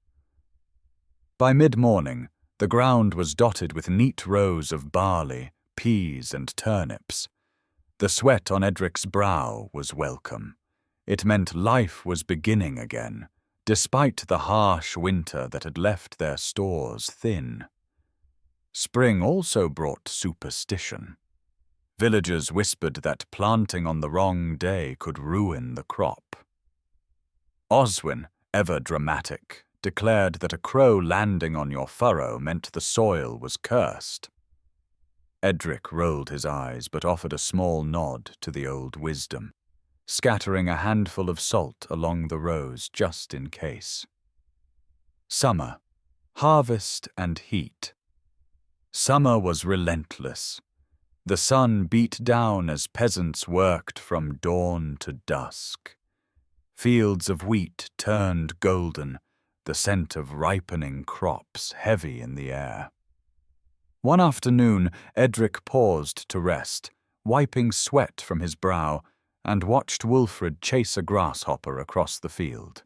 By mid-morning, the ground was dotted with neat rows of barley, peas, and turnips. The sweat on Edric's brow was welcome. It meant life was beginning again, despite the harsh winter that had left their stores thin. Spring also brought superstition. Villagers whispered that planting on the wrong day could ruin the crop. Oswin, ever dramatic, declared that a crow landing on your furrow meant the soil was cursed. Edric rolled his eyes but offered a small nod to the old wisdom, scattering a handful of salt along the rows just in case. Summer, harvest and heat. Summer was relentless. The sun beat down as peasants worked from dawn to dusk. Fields of wheat turned golden, the scent of ripening crops heavy in the air. One afternoon, Edric paused to rest, wiping sweat from his brow, and watched Wulfred chase a grasshopper across the field.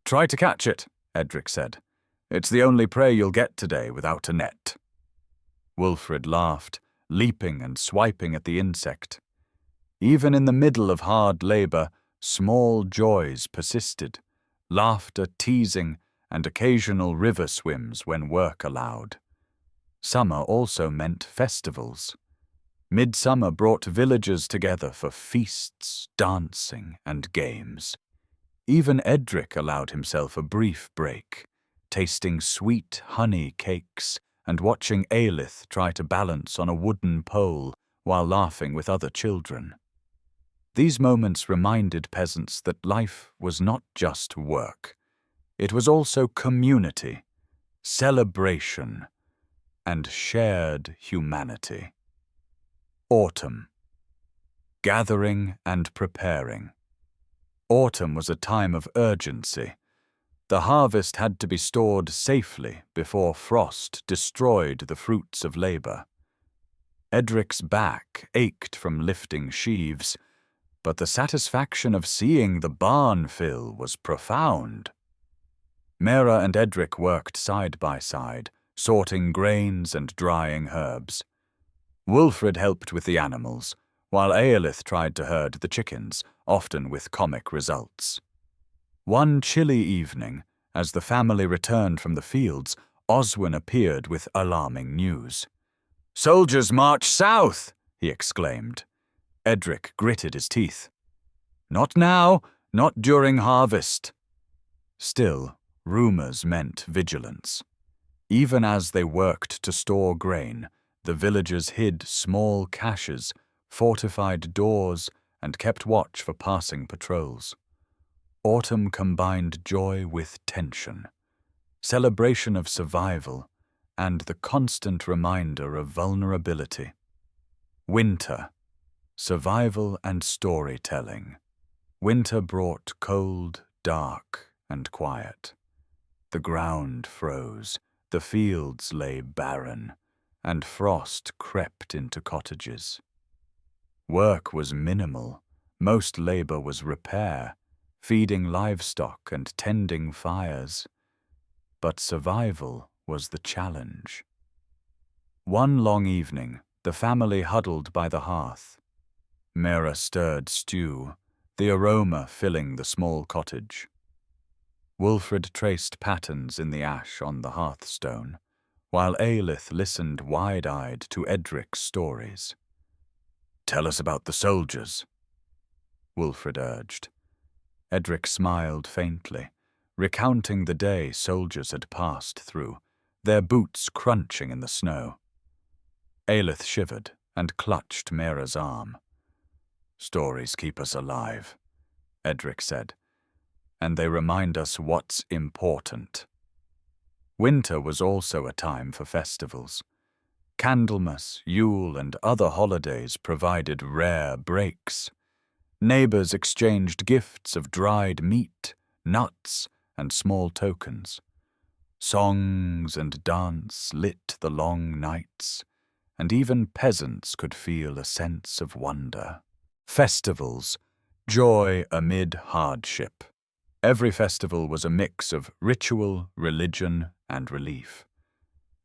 "Try to catch it," Edric said. "It's the only prey you'll get today without a net." Wulfred laughed, leaping and swiping at the insect. Even in the middle of hard labor, small joys persisted. Laughter, teasing, and occasional river swims when work allowed. Summer also meant festivals. Midsummer brought villagers together for feasts, dancing, and games. Even Edric allowed himself a brief break, tasting sweet honey cakes and watching Aelith try to balance on a wooden pole while laughing with other children. These moments reminded peasants that life was not just work. It was also community, celebration, and shared humanity. Autumn. Gathering and preparing. Autumn was a time of urgency. The harvest had to be stored safely before frost destroyed the fruits of labor. Edric's back ached from lifting sheaves, but the satisfaction of seeing the barn fill was profound. Mera and Edric worked side by side, sorting grains and drying herbs. Wulfred helped with the animals, while Eolith tried to herd the chickens, often with comic results. One chilly evening, as the family returned from the fields, Oswin appeared with alarming news. "Soldiers march south!" he exclaimed. Edric gritted his teeth. "Not now, not during harvest." Still, rumors meant vigilance. Even as they worked to store grain, the villagers hid small caches, fortified doors, and kept watch for passing patrols. Autumn combined joy with tension, celebration of survival, and the constant reminder of vulnerability. Winter, survival and storytelling. Winter brought cold, dark, and quiet. The ground froze, the fields lay barren, and frost crept into cottages. Work was minimal. Most labor was repair, feeding livestock and tending fires. But survival was the challenge. One long evening, the family huddled by the hearth. Mera stirred stew, the aroma filling the small cottage. Wulfred traced patterns in the ash on the hearthstone, while Eolith listened wide-eyed to Edric's stories. "Tell us about the soldiers," Wulfred urged. Edric smiled faintly, recounting the day soldiers had passed through, their boots crunching in the snow. Eolith shivered and clutched Mera's arm. "Stories keep us alive," Edric said, "and they remind us what's important." Winter was also a time for festivals. Candlemas, Yule, and other holidays provided rare breaks. Neighbors exchanged gifts of dried meat, nuts, and small tokens. Songs and dance lit the long nights, and even peasants could feel a sense of wonder. Festivals, joy amid hardship. Every festival was a mix of ritual, religion, and relief.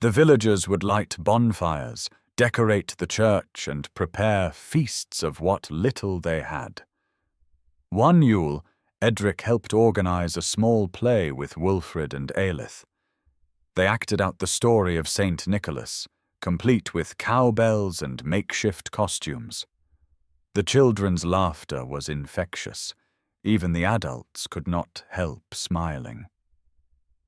The villagers would light bonfires, decorate the church, and prepare feasts of what little they had. One Yule, Edric helped organize a small play with Wulfred and Eolith. They acted out the story of Saint Nicholas, complete with cowbells and makeshift costumes. The children's laughter was infectious. Even the adults could not help smiling.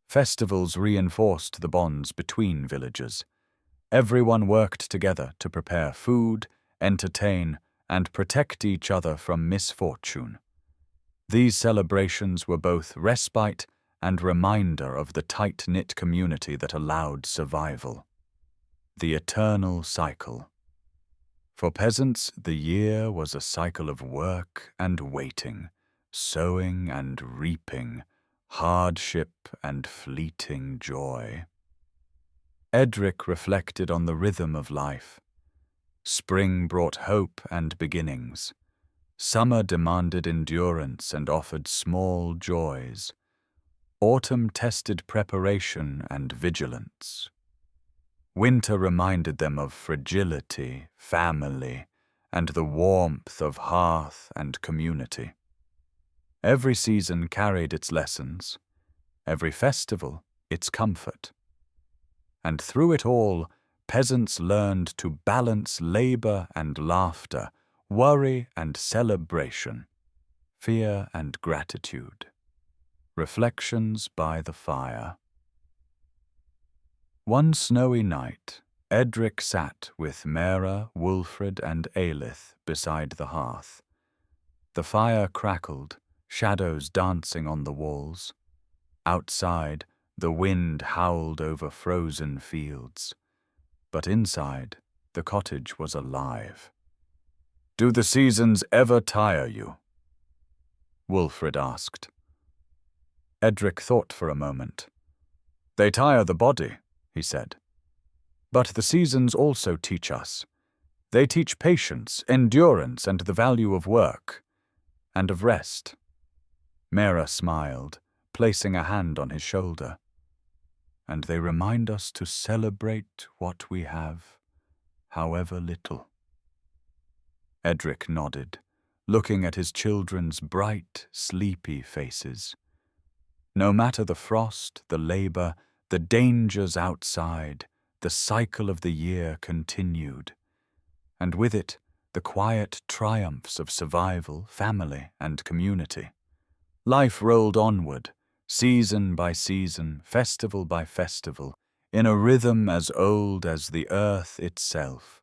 Festivals reinforced the bonds between villagers. Everyone worked together to prepare food, entertain, and protect each other from misfortune. These celebrations were both respite and reminder of the tight-knit community that allowed survival. The eternal cycle. For peasants, the year was a cycle of work and waiting, sowing and reaping, hardship and fleeting joy. Edric reflected on the rhythm of life. Spring brought hope and beginnings. Summer demanded endurance and offered small joys. Autumn tested preparation and vigilance. Winter reminded them of fragility, family, and the warmth of hearth and community. Every season carried its lessons, every festival its comfort. And through it all, peasants learned to balance labor and laughter, worry and celebration, fear and gratitude. Reflections by the Fire. One snowy night, Edric sat with Mera, Wulfred, and Eolith beside the hearth. The fire crackled, shadows dancing on the walls. Outside, the wind howled over frozen fields. But inside, the cottage was alive. "Do the seasons ever tire you?" Wulfred asked. Edric thought for a moment. "They tire the body," he said. "But the seasons also teach us. They teach patience, endurance, and the value of work, and of rest. Mera smiled, placing a hand on his shoulder. And they remind us to celebrate what we have, however little. Edric nodded, looking at his children's bright, sleepy faces. No matter the frost, the labor, the dangers outside, the cycle of the year continued, and with it, the quiet triumphs of survival, family, and community. Life rolled onward, season by season, festival by festival, in a rhythm as old as the earth itself.